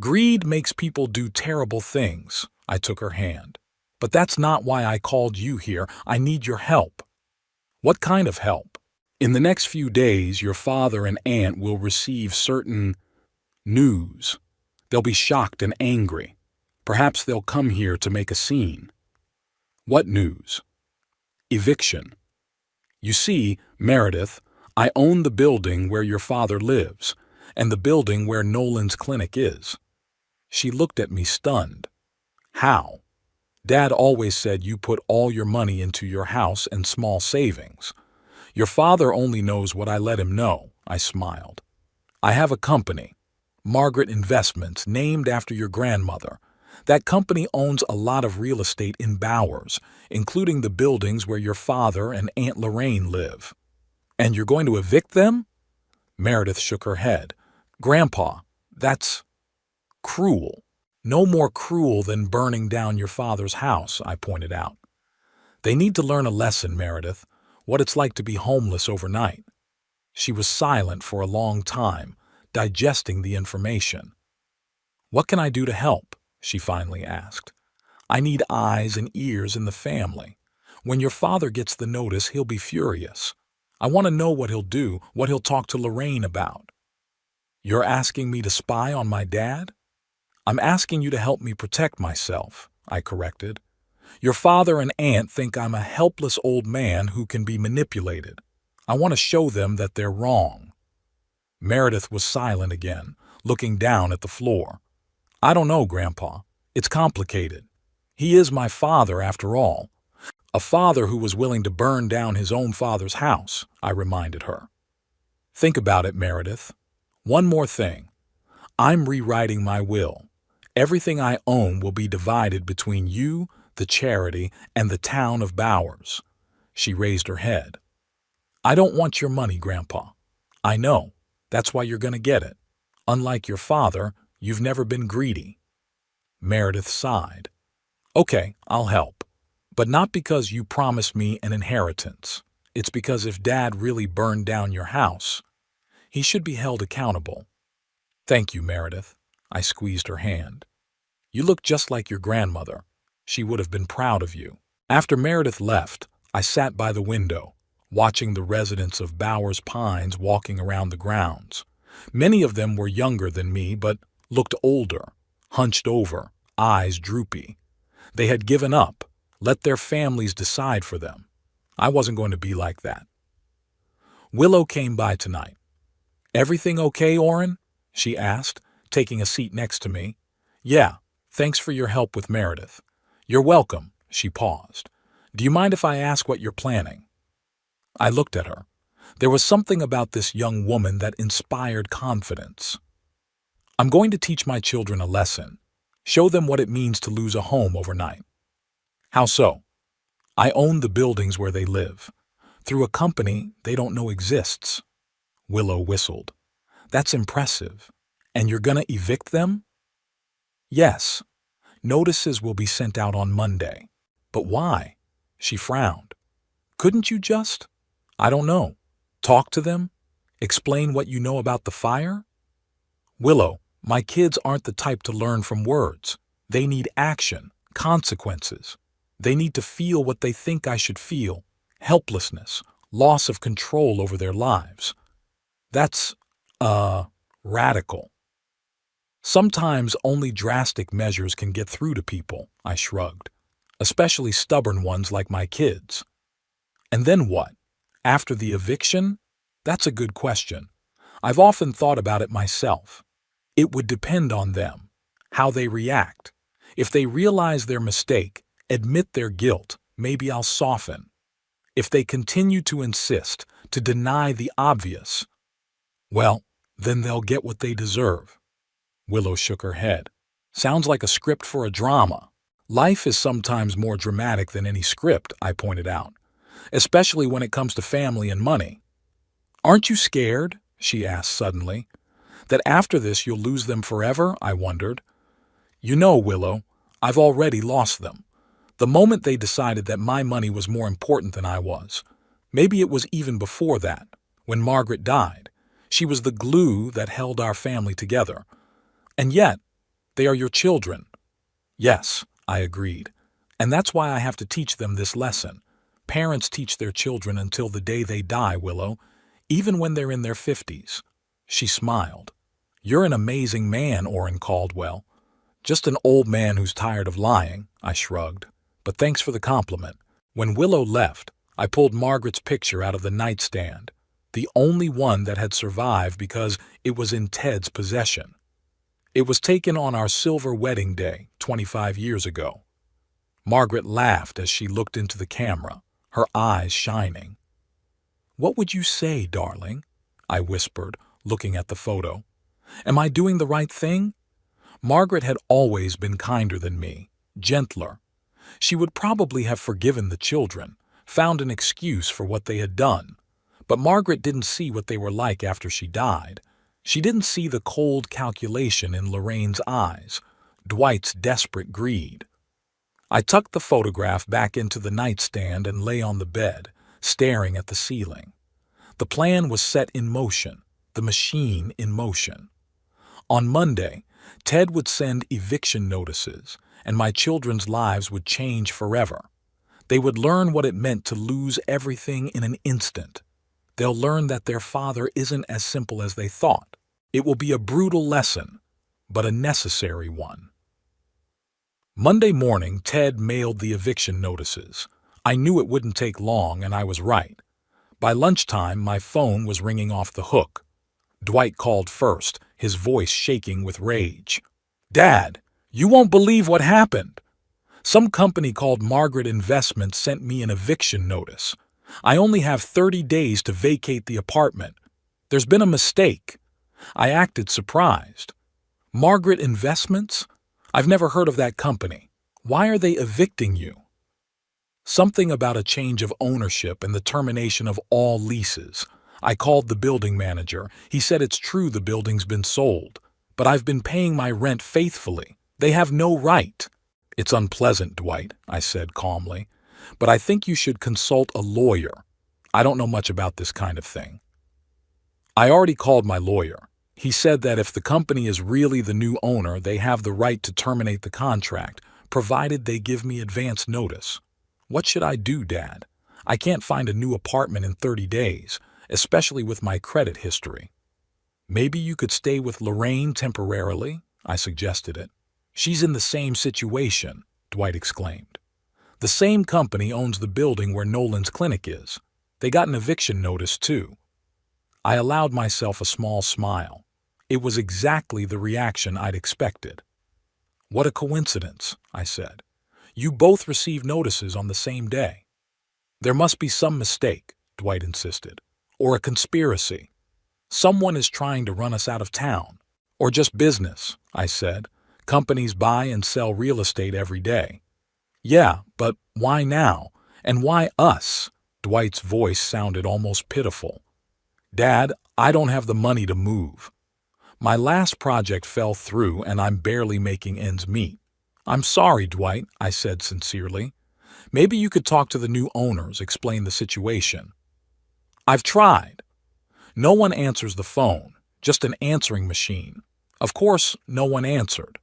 "Greed makes people do terrible things." I took her hand. "But that's not why I called you here. I need your help." "What kind of help?" "In the next few days, your father and aunt will receive certain news. They'll be shocked and angry. Perhaps they'll come here to make a scene." "What news?" "Eviction. You see, Meredith, I own the building where your father lives, and the building where Nolan's clinic is." She looked at me stunned. "How?" Dad always said you put all your money into your house and small savings. Your father only knows what I let him know, I smiled. I have a company, Margaret Investments, named after your grandmother. That company owns a lot of real estate in Bowers, including the buildings where your father and Aunt Lorraine live. And you're going to evict them? Meredith shook her head. Grandpa, that's cruel. No more cruel than burning down your father's house, I pointed out. They need to learn a lesson, Meredith, what it's like to be homeless overnight. She was silent for a long time, digesting the information. What can I do to help? She finally asked. I need eyes and ears in the family. When your father gets the notice, he'll be furious. I want to know what he'll do, what he'll talk to Lorraine about. You're asking me to spy on my dad? I'm asking you to help me protect myself, I corrected. Your father and aunt think I'm a helpless old man who can be manipulated. I want to show them that they're wrong. Meredith was silent again, looking down at the floor. I don't know, Grandpa. It's complicated. He is my father, after all. A father who was willing to burn down his own father's house, I reminded her. Think about it, Meredith. One more thing. I'm rewriting my will. Everything I own will be divided between you, the charity, and the town of Bowers. She raised her head. I don't want your money, Grandpa. I know. That's why you're going to get it. Unlike your father, you've never been greedy. Meredith sighed. Okay, I'll help. But not because you promised me an inheritance. It's because if Dad really burned down your house, he should be held accountable. Thank you, Meredith. I squeezed her hand. You look just like your grandmother. She would have been proud of you. After Meredith left, I sat by the window, watching the residents of Bowers Pines walking around the grounds. Many of them were younger than me, but looked older, hunched over, eyes droopy. They had given up, let their families decide for them. I wasn't going to be like that. Willow came by tonight. Everything okay, Orrin? She asked, taking a seat next to me. Yeah, thanks for your help with Meredith. You're welcome, she paused. Do you mind if I ask what you're planning? I looked at her. There was something about this young woman that inspired confidence. I'm going to teach my children a lesson. Show them what it means to lose a home overnight. How so? I own the buildings where they live, through a company they don't know exists. Willow whistled. That's impressive. And you're gonna evict them? Yes. Notices will be sent out on Monday. But why? She frowned. Couldn't you just? I don't know. Talk to them? Explain what you know about the fire? Willow, my kids aren't the type to learn from words. They need action, consequences. They need to feel what they think I should feel. Helplessness, loss of control over their lives. That's, radical. Sometimes only drastic measures can get through to people, I shrugged. Especially stubborn ones like my kids. And then what? After the eviction? That's a good question. I've often thought about it myself. It would depend on them, how they react. If they realize their mistake, admit their guilt, maybe I'll soften. If they continue to insist, to deny the obvious, well, then they'll get what they deserve. Willow shook her head. Sounds like a script for a drama. Life is sometimes more dramatic than any script, I pointed out, especially when it comes to family and money. Aren't you scared? She asked suddenly. That after this you'll lose them forever? I wondered. You know, Willow, I've already lost them. The moment they decided that my money was more important than I was. Maybe it was even before that, when Margaret died. She was the glue that held our family together. And yet, they are your children. Yes, I agreed. And that's why I have to teach them this lesson. Parents teach their children until the day they die, Willow, even when they're in their 50s. She smiled. You're an amazing man, Orrin Caldwell. Just an old man who's tired of lying, I shrugged. But thanks for the compliment. When Willow left, I pulled Margaret's picture out of the nightstand, the only one that had survived because it was in Ted's possession. It was taken on our silver wedding day 25 years ago. Margaret laughed as she looked into the camera, her eyes shining. "What would you say, darling?" I whispered, looking at the photo. "Am I doing the right thing?" Margaret had always been kinder than me, gentler. She would probably have forgiven the children, found an excuse for what they had done. But Margaret didn't see what they were like after she died. She didn't see the cold calculation in Lorraine's eyes, Dwight's desperate greed. I tucked the photograph back into the nightstand and lay on the bed, staring at the ceiling. The plan was set in motion, the machine in motion. On Monday, Ted would send eviction notices, and my children's lives would change forever. They would learn what it meant to lose everything in an instant. They'll learn that their father isn't as simple as they thought. It will be a brutal lesson, but a necessary one. Monday morning, Ted mailed the eviction notices. I knew it wouldn't take long, and I was right. By lunchtime, my phone was ringing off the hook. Dwight called first, his voice shaking with rage. "Dad, you won't believe what happened. Some company called Margaret Investments sent me an eviction notice. I only have 30 days to vacate the apartment. There's been a mistake." I acted surprised. "Margaret Investments? I've never heard of that company. Why are they evicting you?" "Something about a change of ownership and the termination of all leases. I called the building manager. He said it's true the building's been sold, but I've been paying my rent faithfully. They have no right." "It's unpleasant, Dwight," I said calmly, "but I think you should consult a lawyer. I don't know much about this kind of thing." I already called my lawyer. He said that if the company is really the new owner, they have the right to terminate the contract, provided they give me advance notice. What should I do, Dad? I can't find a new apartment in 30 days, especially with my credit history. "Maybe you could stay with Lorraine temporarily," I suggested it. "She's in the same situation," Dwight exclaimed. "The same company owns the building where Nolan's clinic is. They got an eviction notice, too." I allowed myself a small smile. It was exactly the reaction I'd expected. "What a coincidence," I said. "You both received notices on the same day." "There must be some mistake," Dwight insisted, "or a conspiracy. Someone is trying to run us out of town. Or just business," I said. "Companies buy and sell real estate every day." "Yeah, but why now? And why us?" Dwight's voice sounded almost pitiful. "Dad, I don't have the money to move. My last project fell through and I'm barely making ends meet." "I'm sorry, Dwight," I said sincerely. "Maybe you could talk to the new owners, explain the situation." "I've tried." No one answers the phone, just an answering machine. Of course, no one answered.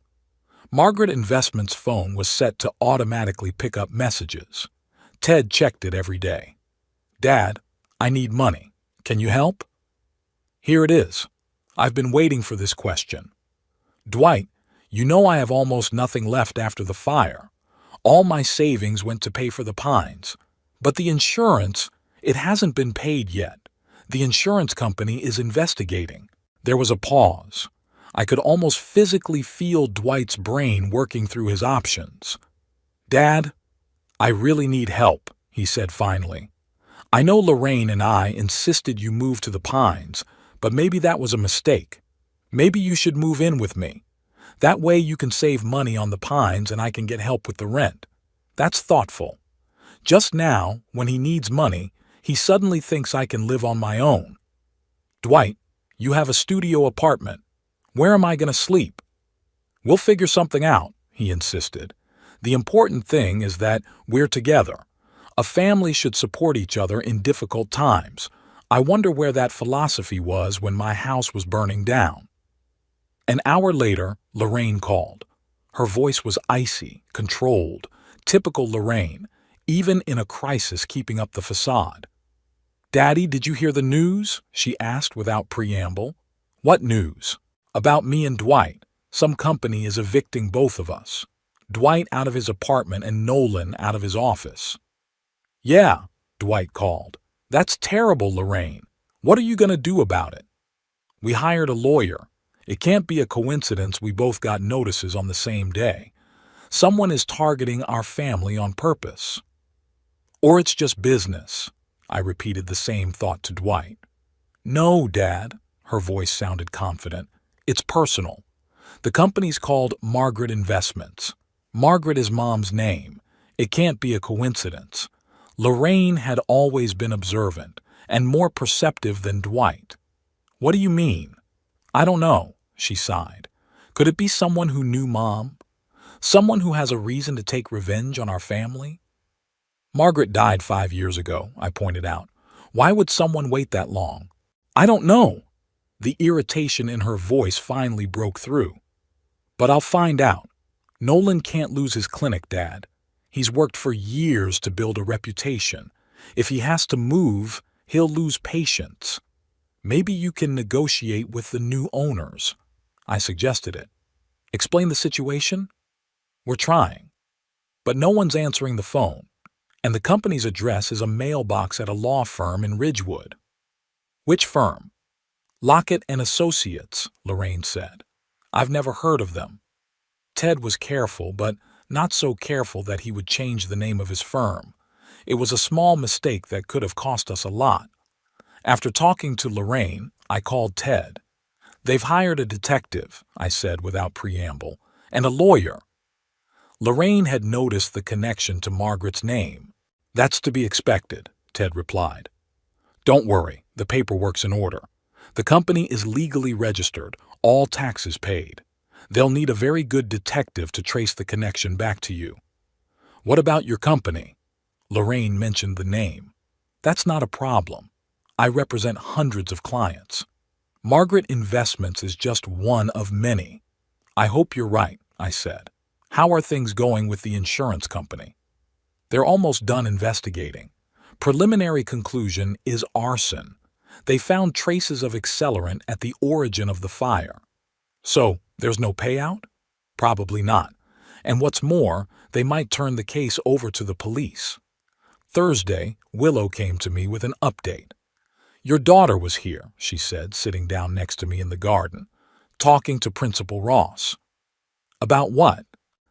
Margaret Investments' phone was set to automatically pick up messages. Ted checked it every day. "Dad, I need money. Can you help?" "Here it is. I've been waiting for this question." "Dwight, you know I have almost nothing left after the fire. All my savings went to pay for the Pines. But the insurance, it hasn't been paid yet. The insurance company is investigating." There was a pause. I could almost physically feel Dwight's brain working through his options. "Dad, I really need help," he said finally. "I know Lorraine and I insisted you move to the Pines, but maybe that was a mistake. Maybe you should move in with me. That way you can save money on the Pines and I can get help with the rent. That's thoughtful. Just now, when he needs money, he suddenly thinks I can live on my own. Dwight, you have a studio apartment. Where am I going to sleep?" "We'll figure something out," he insisted. "The important thing is that we're together. A family should support each other in difficult times. I wonder where that philosophy was when my house was burning down." An hour later, Lorraine called. Her voice was icy, controlled, typical Lorraine, even in a crisis keeping up the facade. "Daddy, did you hear the news?" she asked without preamble. "What news?" "About me and Dwight. Some company is evicting both of us. Dwight out of his apartment and Nolan out of his office." "Yeah," Dwight called. "That's terrible, Lorraine. What are you going to do about it?" "We hired a lawyer. It can't be a coincidence we both got notices on the same day. Someone is targeting our family on purpose. Or it's just business. I repeated the same thought to Dwight. No, Dad, her voice sounded confident. It's personal. The company's called Margaret Investments. Margaret is Mom's name. It can't be a coincidence. Lorraine had always been observant and more perceptive than Dwight. What do you mean? I don't know, she sighed. Could it be someone who knew Mom? Someone who has a reason to take revenge on our family? Margaret died 5 years ago, I pointed out. Why would someone wait that long? I don't know. The irritation in her voice finally broke through. But I'll find out. Nolan can't lose his clinic, Dad. He's worked for years to build a reputation. If he has to move, he'll lose patience. Maybe you can negotiate with the new owners. I suggested it. Explain the situation? We're trying. But no one's answering the phone, and the company's address is a mailbox at a law firm in Ridgewood. Which firm? Lockett and Associates, Lorraine said. I've never heard of them. Ted was careful, but not so careful that he would change the name of his firm. It was a small mistake that could have cost us a lot. After talking to Lorraine, I called Ted. They've hired a detective, I said without preamble, and a lawyer. Lorraine had noticed the connection to Margaret's name. That's to be expected, Ted replied. Don't worry, the paperwork's in order. The company is legally registered, all taxes paid. They'll need a very good detective to trace the connection back to you. What about your company? Lorraine mentioned the name. That's not a problem. I represent hundreds of clients. Margaret Investments is just one of many. I hope you're right, I said. How are things going with the insurance company? They're almost done investigating. Preliminary conclusion is arson. They found traces of accelerant at the origin of the fire. So, there's no payout? Probably not. And what's more, they might turn the case over to the police. Thursday, Willow came to me with an update. Your daughter was here, she said, sitting down next to me in the garden, talking to Principal Ross. About what?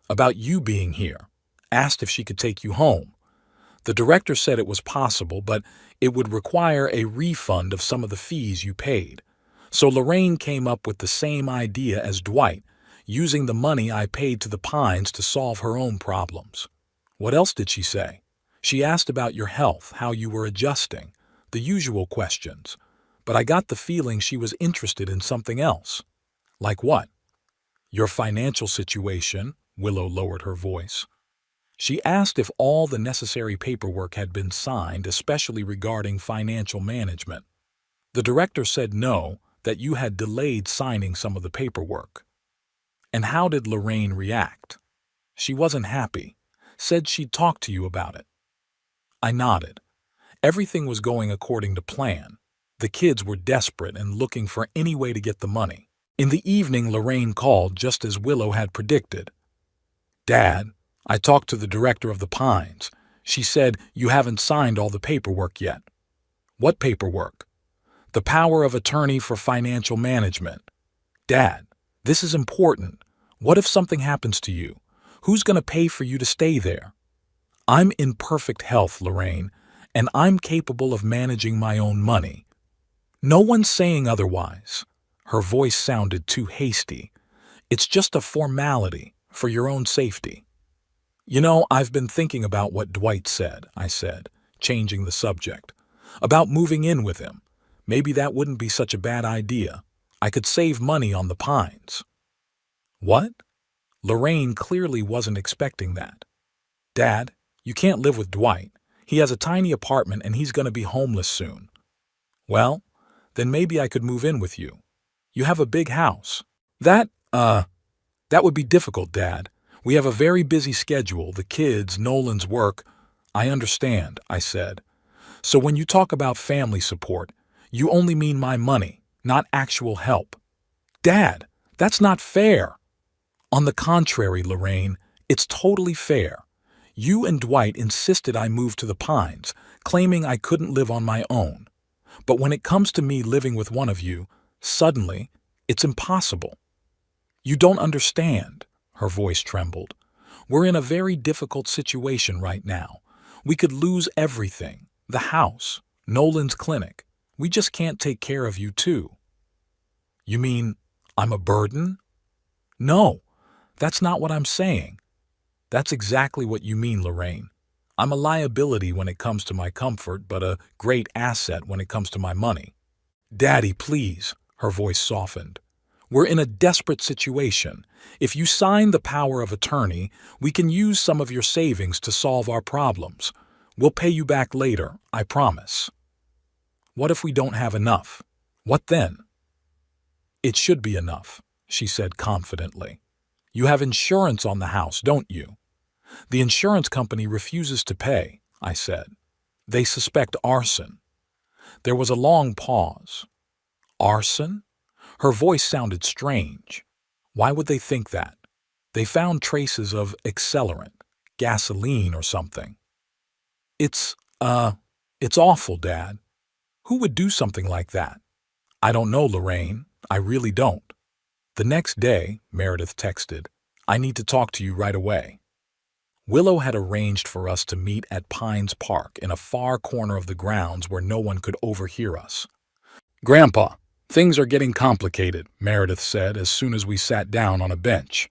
About you being here. Asked if she could take you home. The director said it was possible, but it would require a refund of some of the fees you paid. So Lorraine came up with the same idea as Dwight, using the money I paid to the Pines to solve her own problems. What else did she say? She asked about your health, how you were adjusting, the usual questions. But I got the feeling she was interested in something else. Like what? Your financial situation, Willow lowered her voice. She asked if all the necessary paperwork had been signed, especially regarding financial management. The director said no, that you had delayed signing some of the paperwork. And how did Lorraine react? She wasn't happy, said she'd talk to you about it. I nodded. Everything was going according to plan. The kids were desperate and looking for any way to get the money. In the evening, Lorraine called just as Willow had predicted. Dad, I talked to the director of the Pines. She said you haven't signed all the paperwork yet. What paperwork? The power of attorney for financial management. Dad, this is important. What if something happens to you? Who's going to pay for you to stay there? I'm in perfect health, Lorraine, and I'm capable of managing my own money. No one's saying otherwise. Her voice sounded too hasty. It's just a formality for your own safety. You know, I've been thinking about what Dwight said, I said, changing the subject. About moving in with him. Maybe that wouldn't be such a bad idea. I could save money on the Pines. What? Lorraine clearly wasn't expecting that. Dad, you can't live with Dwight. He has a tiny apartment and he's going to be homeless soon. Well, then maybe I could move in with you. You have a big house. That would be difficult, Dad. We have a very busy schedule, the kids, Nolan's work. I understand, I said. So when you talk about family support, you only mean my money, not actual help. Dad, that's not fair. On the contrary, Lorraine, it's totally fair. You and Dwight insisted I move to the Pines, claiming I couldn't live on my own. But when it comes to me living with one of you, suddenly, it's impossible. You don't understand, her voice trembled. We're in a very difficult situation right now. We could lose everything. The house, Nolan's clinic. We just can't take care of you too. You mean I'm a burden? No, that's not what I'm saying. That's exactly what you mean, Lorraine. I'm a liability when it comes to my comfort, but a great asset when it comes to my money. Daddy, please, her voice softened. We're in a desperate situation. If you sign the power of attorney, we can use some of your savings to solve our problems. We'll pay you back later, I promise. What if we don't have enough? What then? It should be enough, she said confidently. You have insurance on the house, don't you? The insurance company refuses to pay, I said. They suspect arson. There was a long pause. Arson? Her voice sounded strange. Why would they think that? They found traces of accelerant, gasoline or something. It's awful, Dad. Who would do something like that? I don't know, Lorraine. I really don't. The next day, Meredith texted, I need to talk to you right away. Willow had arranged for us to meet at Pines Park in a far corner of the grounds where no one could overhear us. Grandpa, things are getting complicated, Meredith said as soon as we sat down on a bench.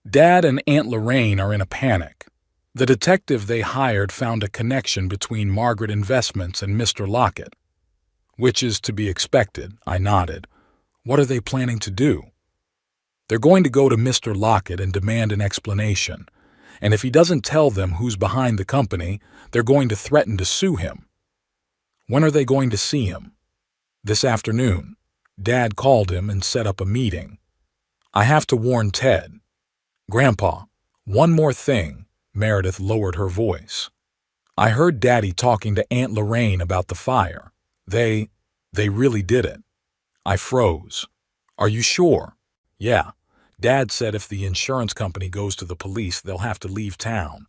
Dad and Aunt Lorraine are in a panic. The detective they hired found a connection between Margaret Investments and Mr. Lockett. Which is to be expected, I nodded. What are they planning to do? They're going to go to Mr. Lockett and demand an explanation. And if he doesn't tell them who's behind the company, they're going to threaten to sue him. When are they going to see him? This afternoon. Dad called him and set up a meeting. I have to warn Ted. Grandpa, one more thing, Meredith lowered her voice. I heard Daddy talking to Aunt Lorraine about the fire. They really did it. I froze. Are you sure? Yeah. Dad said if the insurance company goes to the police, they'll have to leave town.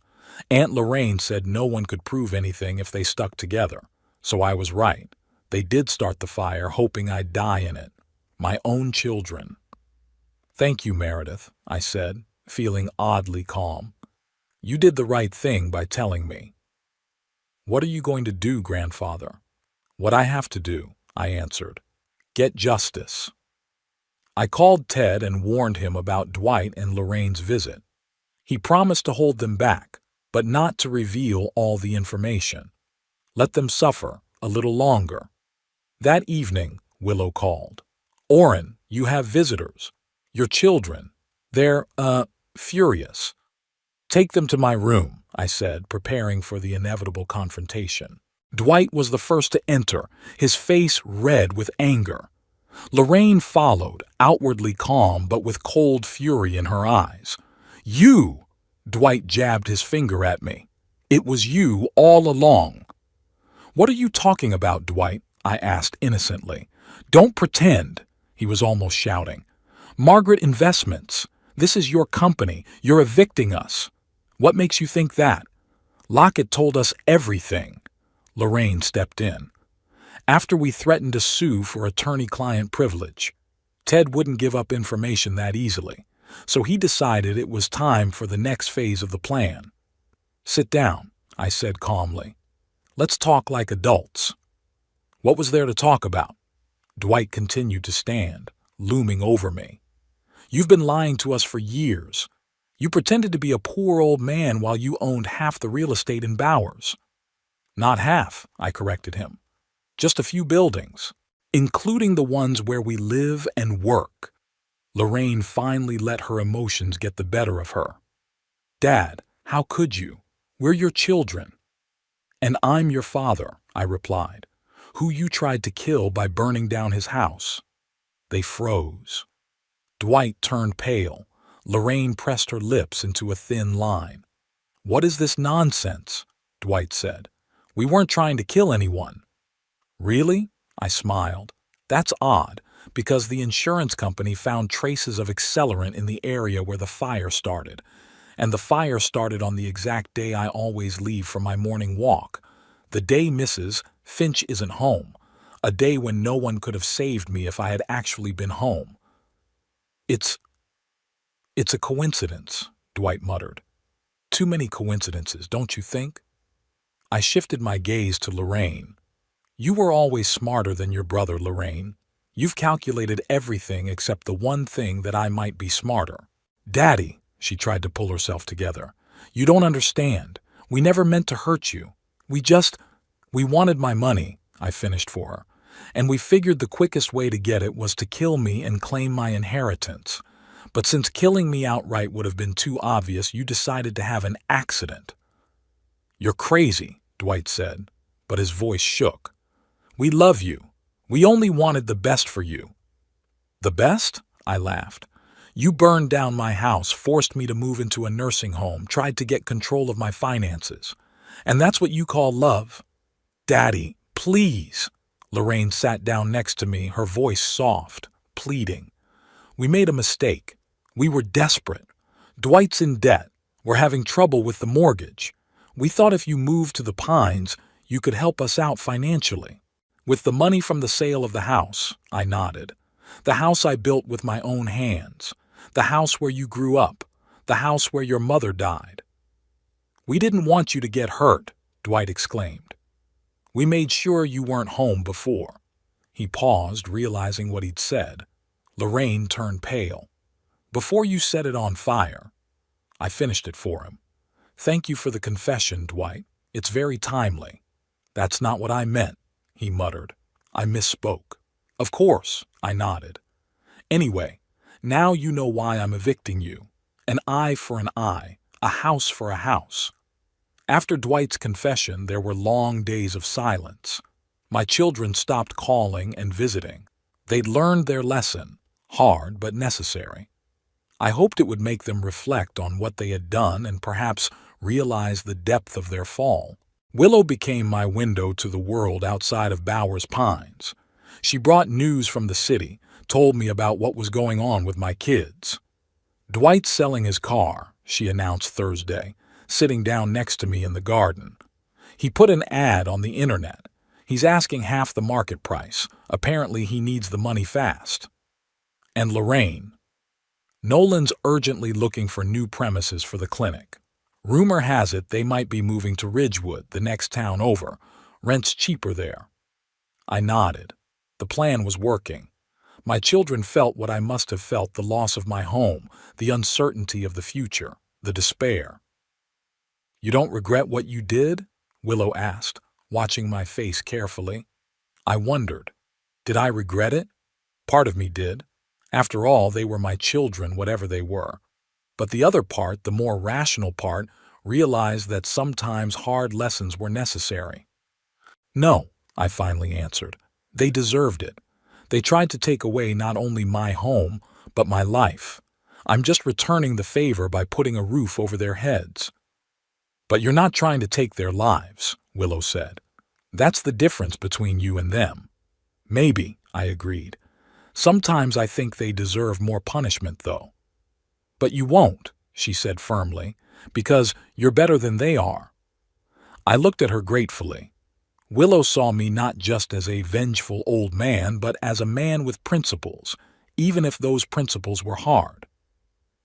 Aunt Lorraine said no one could prove anything if they stuck together. So I was right. They did start the fire, hoping I'd die in it. My own children. Thank you, Meredith, I said, feeling oddly calm. You did the right thing by telling me. What are you going to do, Grandfather? What I have to do, I answered. Get justice. I called Ted and warned him about Dwight and Lorraine's visit. He promised to hold them back, but not to reveal all the information. Let them suffer a little longer. That evening, Willow called. Orrin, you have visitors. Your children. They're, furious. Take them to my room, I said, preparing for the inevitable confrontation. Dwight was the first to enter, his face red with anger. Lorraine followed, outwardly calm but with cold fury in her eyes. You! Dwight jabbed his finger at me. It was you all along. What are you talking about, Dwight? I asked innocently. Don't pretend, he was almost shouting. Margaret Investments. This is your company. You're evicting us. What makes you think that? Lockett told us everything. Lorraine stepped in. After we threatened to sue for attorney-client privilege, Ted wouldn't give up information that easily, so he decided it was time for the next phase of the plan. Sit down, I said calmly. Let's talk like adults. What was there to talk about? Dwight continued to stand, looming over me. You've been lying to us for years. You pretended to be a poor old man while you owned half the real estate in Bowers. Not half, I corrected him. Just a few buildings, including the ones where we live and work. Lorraine finally let her emotions get the better of her. Dad, how could you? We're your children. And I'm your father, I replied, who you tried to kill by burning down his house. They froze. Dwight turned pale. Lorraine pressed her lips into a thin line. What is this nonsense? Dwight said. We weren't trying to kill anyone. Really? I smiled. That's odd, because the insurance company found traces of accelerant in the area where the fire started. And the fire started on the exact day I always leave for my morning walk. The day Mrs. Finch isn't home. A day when no one could have saved me if I had actually been home. It's a coincidence, Dwight muttered. Too many coincidences, don't you think? I shifted my gaze to Lorraine. You were always smarter than your brother, Lorraine. You've calculated everything except the one thing that I might be smarter. Daddy, she tried to pull herself together. You don't understand. We never meant to hurt you. We wanted my money, I finished for her. And we figured the quickest way to get it was to kill me and claim my inheritance. But since killing me outright would have been too obvious, you decided to have an accident. You're crazy, Dwight said, but his voice shook. We love you. We only wanted the best for you. The best? I laughed. You burned down my house, forced me to move into a nursing home, tried to get control of my finances. And that's what you call love? Daddy, please. Lorraine sat down next to me, her voice soft, pleading. We made a mistake. We were desperate. Dwight's in debt. We're having trouble with the mortgage. We thought if you moved to the Pines, you could help us out financially. With the money from the sale of the house, I nodded. The house I built with my own hands. The house where you grew up. The house where your mother died. We didn't want you to get hurt, Dwight exclaimed. We made sure you weren't home before. He paused, realizing what he'd said. Lorraine turned pale. Before you set it on fire. I finished it for him. Thank you for the confession, Dwight. It's very timely. That's not what I meant, he muttered. I misspoke. Of course, I nodded. Anyway, now you know why I'm evicting you. An eye for an eye, a house for a house. After Dwight's confession, there were long days of silence. My children stopped calling and visiting. They'd learned their lesson, hard but necessary. I hoped it would make them reflect on what they had done and perhaps realize the depth of their fall. Willow became my window to the world outside of Bowers Pines. She brought news from the city, told me about what was going on with my kids. Dwight's selling his car, she announced Thursday, sitting down next to me in the garden. He put an ad on the internet. He's asking half the market price. Apparently he needs the money fast. And Lorraine. Nolan's urgently looking for new premises for the clinic. Rumor has it they might be moving to Ridgewood, the next town over. Rent's cheaper there. I nodded. The plan was working. My children felt what I must have felt, the loss of my home, the uncertainty of the future, the despair. You don't regret what you did? Willow asked, watching my face carefully. I wondered. Did I regret it? Part of me did. After all, they were my children, whatever they were. But the other part, the more rational part, realized that sometimes hard lessons were necessary. No, I finally answered. They deserved it. They tried to take away not only my home, but my life. I'm just returning the favor by putting a roof over their heads. But you're not trying to take their lives, Willow said. That's the difference between you and them. Maybe, I agreed. Sometimes I think they deserve more punishment, though. But you won't, she said firmly, because you're better than they are. I looked at her gratefully. Willow saw me not just as a vengeful old man, but as a man with principles, even if those principles were hard.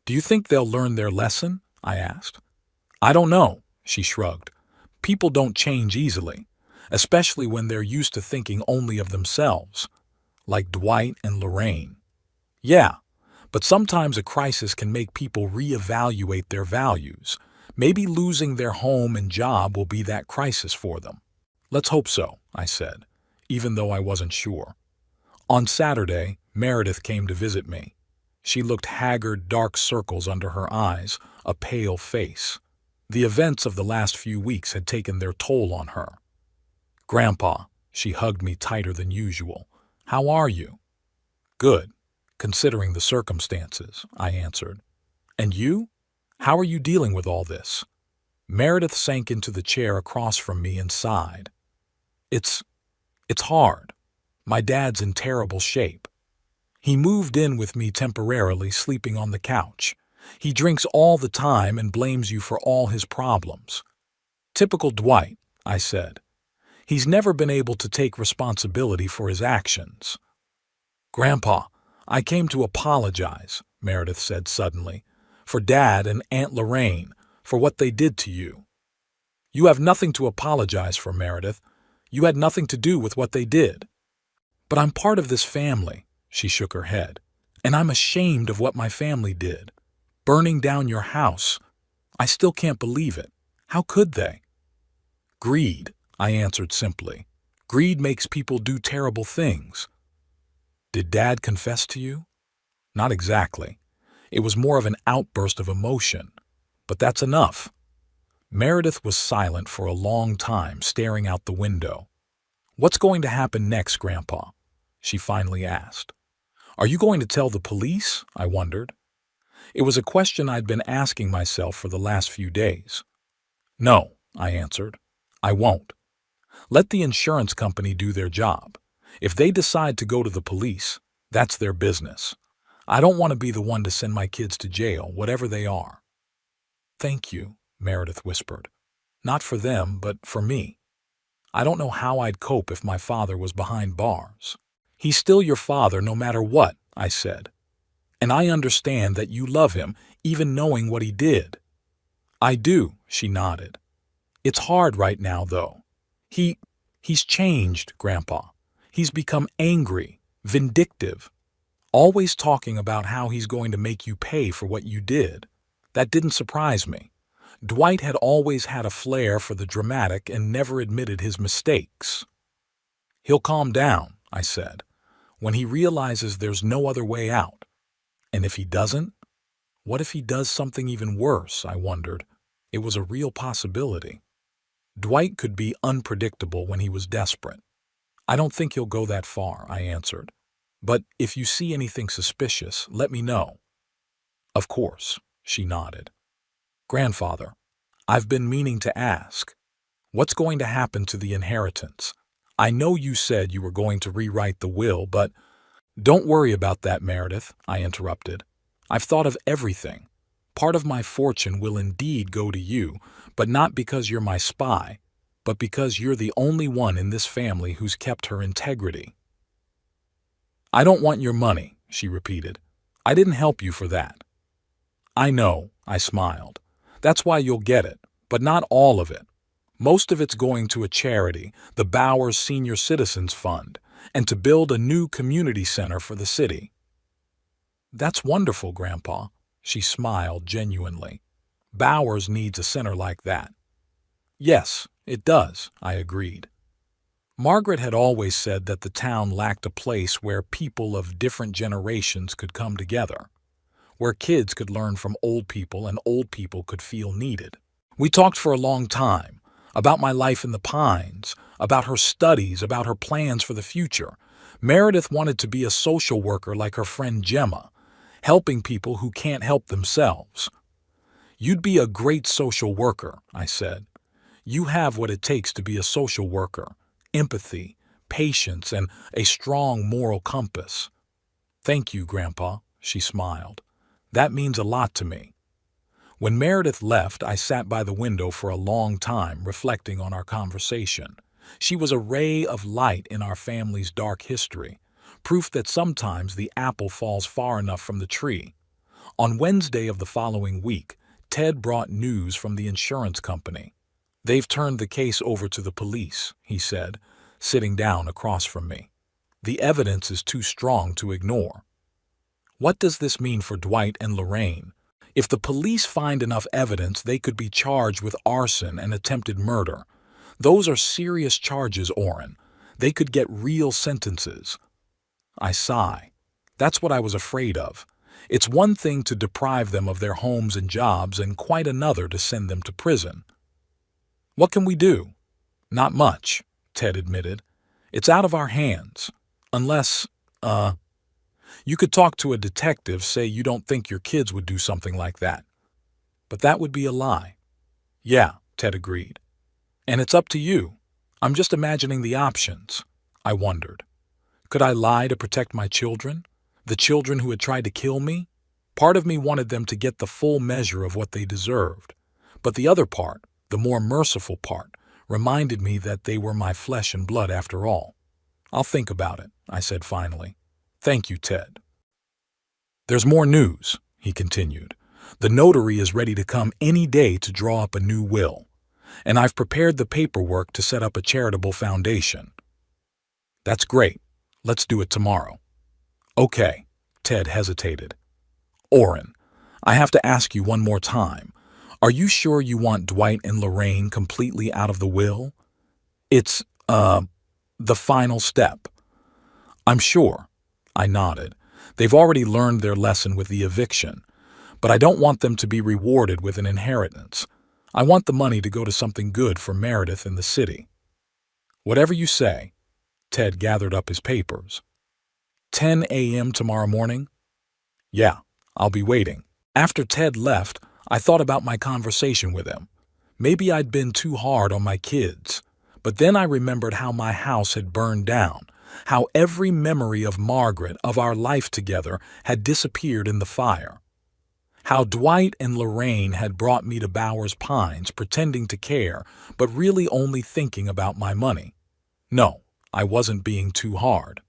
Do you think they'll learn their lesson? I asked. I don't know, she shrugged. People don't change easily, especially when they're used to thinking only of themselves. Like Dwight and Lorraine. Yeah, but sometimes a crisis can make people reevaluate their values. Maybe losing their home and job will be that crisis for them. Let's hope so, I said, even though I wasn't sure. On Saturday, Meredith came to visit me. She looked haggard, dark circles under her eyes, a pale face. The events of the last few weeks had taken their toll on her. Grandpa, she hugged me tighter than usual. How are you? Good, considering the circumstances, I answered. And you? How are you dealing with all this? Meredith sank into the chair across from me and sighed. It's hard. My dad's in terrible shape. He moved in with me temporarily, sleeping on the couch. He drinks all the time and blames you for all his problems. Typical Dwight, I said. He's never been able to take responsibility for his actions. Grandpa, I came to apologize, Meredith said suddenly, for Dad and Aunt Lorraine, for what they did to you. You have nothing to apologize for, Meredith. You had nothing to do with what they did. But I'm part of this family, she shook her head, and I'm ashamed of what my family did. Burning down your house. I still can't believe it. How could they? Greed, I answered simply. Greed makes people do terrible things. Did Dad confess to you? Not exactly. It was more of an outburst of emotion. But that's enough. Meredith was silent for a long time, staring out the window. What's going to happen next, Grandpa? She finally asked. Are you going to tell the police? I wondered. It was a question I'd been asking myself for the last few days. No, I answered. I won't. Let the insurance company do their job. If they decide to go to the police, that's their business. I don't want to be the one to send my kids to jail, whatever they are. Thank you, Meredith whispered. Not for them, but for me. I don't know how I'd cope if my father was behind bars. He's still your father no matter what, I said. And I understand that you love him, even knowing what he did. I do, she nodded. It's hard right now, though. He's changed, Grandpa. He's become angry, vindictive, always talking about how he's going to make you pay for what you did. That didn't surprise me. Dwight had always had a flair for the dramatic and never admitted his mistakes. He'll calm down, I said, when he realizes there's no other way out. And if he doesn't? What if he does something even worse, I wondered. It was a real possibility. Dwight could be unpredictable when he was desperate. I don't think he'll go that far, I answered. But if you see anything suspicious, let me know. Of course, she nodded. Grandfather, I've been meaning to ask. What's going to happen to the inheritance? I know you said you were going to rewrite the will, but don't worry about that, Meredith, I interrupted. I've thought of everything. Part of my fortune will indeed go to you, but not because you're my spy, but because you're the only one in this family who's kept her integrity. I don't want your money, she repeated. I didn't help you for that. I know, I smiled. That's why you'll get it, but not all of it. Most of it's going to a charity, the Bowers Senior Citizens Fund, and to build a new community center for the city. That's wonderful, Grandpa, she smiled genuinely. Bowers needs a center like that. Yes, it does, I agreed. Margaret had always said that the town lacked a place where people of different generations could come together, where kids could learn from old people and old people could feel needed. We talked for a long time, about my life in the Pines, about her studies, about her plans for the future. Meredith wanted to be a social worker like her friend Gemma, helping people who can't help themselves. You'd be a great social worker, I said. You have what it takes to be a social worker: empathy, patience, and a strong moral compass. Thank you, Grandpa, she smiled. That means a lot to me. When Meredith left, I sat by the window for a long time, reflecting on our conversation. She was a ray of light in our family's dark history, proof that sometimes the apple falls far enough from the tree. On Wednesday of the following week, Ted brought news from the insurance company. They've turned the case over to the police, he said, sitting down across from me. The evidence is too strong to ignore. What does this mean for Dwight and Lorraine? If the police find enough evidence, they could be charged with arson and attempted murder. Those are serious charges, Orrin. They could get real sentences. I sigh. That's what I was afraid of. It's one thing to deprive them of their homes and jobs, and quite another to send them to prison. What can we do? Not much, Ted admitted. It's out of our hands. Unless, you could talk to a detective, say you don't think your kids would do something like that. But that would be a lie. Yeah, Ted agreed. And it's up to you. I'm just imagining the options. I wondered. Could I lie to protect my children? The children who had tried to kill me? Part of me wanted them to get the full measure of what they deserved. But the other part, the more merciful part, reminded me that they were my flesh and blood after all. I'll think about it, I said finally. Thank you, Ted. There's more news, he continued. The notary is ready to come any day to draw up a new will, and I've prepared the paperwork to set up a charitable foundation. That's great. Let's do it tomorrow. Okay, Ted hesitated. Orrin, I have to ask you one more time. Are you sure you want Dwight and Lorraine completely out of the will? It's, the final step. I'm sure. I nodded. They've already learned their lesson with the eviction, but I don't want them to be rewarded with an inheritance. I want the money to go to something good for Meredith and the city. Whatever you say. Ted gathered up his papers. 10 a.m. tomorrow morning? Yeah, I'll be waiting. After Ted left, I thought about my conversation with him. Maybe I'd been too hard on my kids. But then I remembered how my house had burned down, how every memory of Margaret, of our life together, had disappeared in the fire. How Dwight and Lorraine had brought me to Bowers Pines pretending to care, but really only thinking about my money. No, I wasn't being too hard.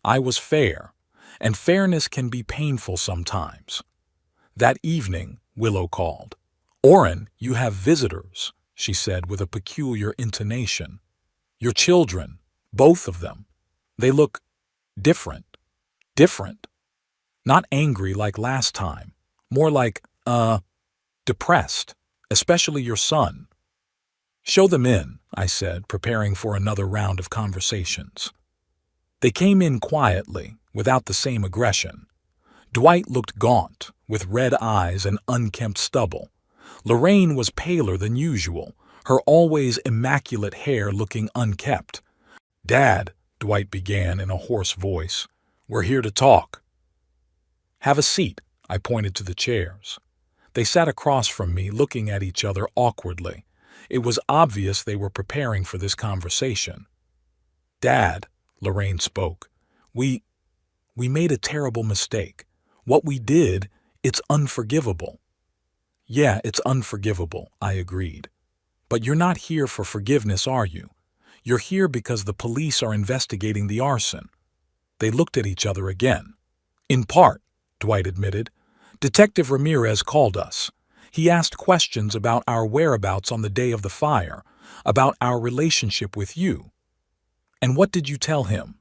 I was fair, and fairness can be painful sometimes. That evening, Willow called. Orrin, you have visitors, she said with a peculiar intonation. Your children, both of them. They look different. Different. Not angry like last time. More like, depressed, especially your son. Show them in, I said, preparing for another round of conversations. They came in quietly, without the same aggression. Dwight looked gaunt, with red eyes and unkempt stubble. Lorraine was paler than usual, her always immaculate hair looking unkept. Dad, Dwight began in a hoarse voice, we're here to talk. Have a seat, I pointed to the chairs. They sat across from me, looking at each other awkwardly. It was obvious they were preparing for this conversation. Dad, Lorraine spoke, we made a terrible mistake. What we did, it's unforgivable. Yeah, it's unforgivable, I agreed. But you're not here for forgiveness, are you? You're here because the police are investigating the arson. They looked at each other again. In part, Dwight admitted. Detective Ramirez called us. He asked questions about our whereabouts on the day of the fire, about our relationship with you. And what did you tell him?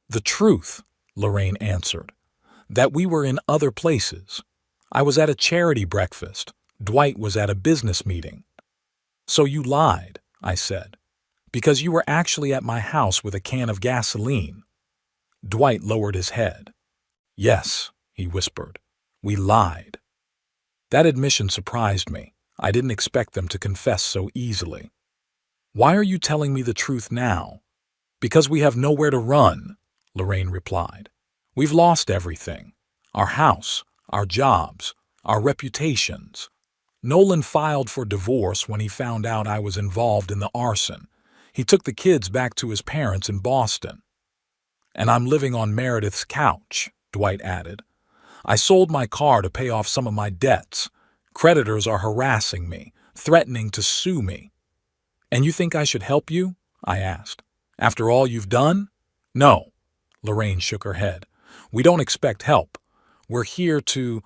The truth, Lorraine answered. That we were in other places. I was at a charity breakfast. Dwight was at a business meeting. So you lied, I said, because you were actually at my house with a can of gasoline. Dwight lowered his head. Yes, he whispered. We lied. That admission surprised me. I didn't expect them to confess so easily. Why are you telling me the truth now? Because we have nowhere to run, Lorraine replied. We've lost everything. Our house, our jobs, our reputations. Nolan filed for divorce when he found out I was involved in the arson. He took the kids back to his parents in Boston. And I'm living on Meredith's couch, Dwight added. I sold my car to pay off some of my debts. Creditors are harassing me, threatening to sue me. And you think I should help you? I asked. After all you've done? No, Lorraine shook her head. We don't expect help. We're here to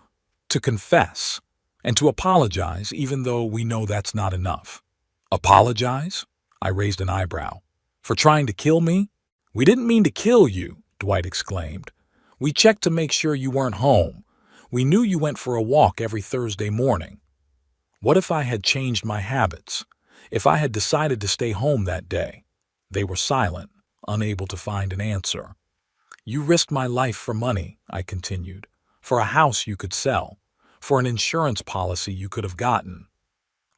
confess and to apologize, even though we know that's not enough. Apologize? I raised an eyebrow. For trying to kill me? We didn't mean to kill you, Dwight exclaimed. We checked to make sure you weren't home. We knew you went for a walk every Thursday morning. What if I had changed my habits? If I had decided to stay home that day? They were silent, unable to find an answer. You risked my life for money, I continued, for a house you could sell, for an insurance policy you could have gotten.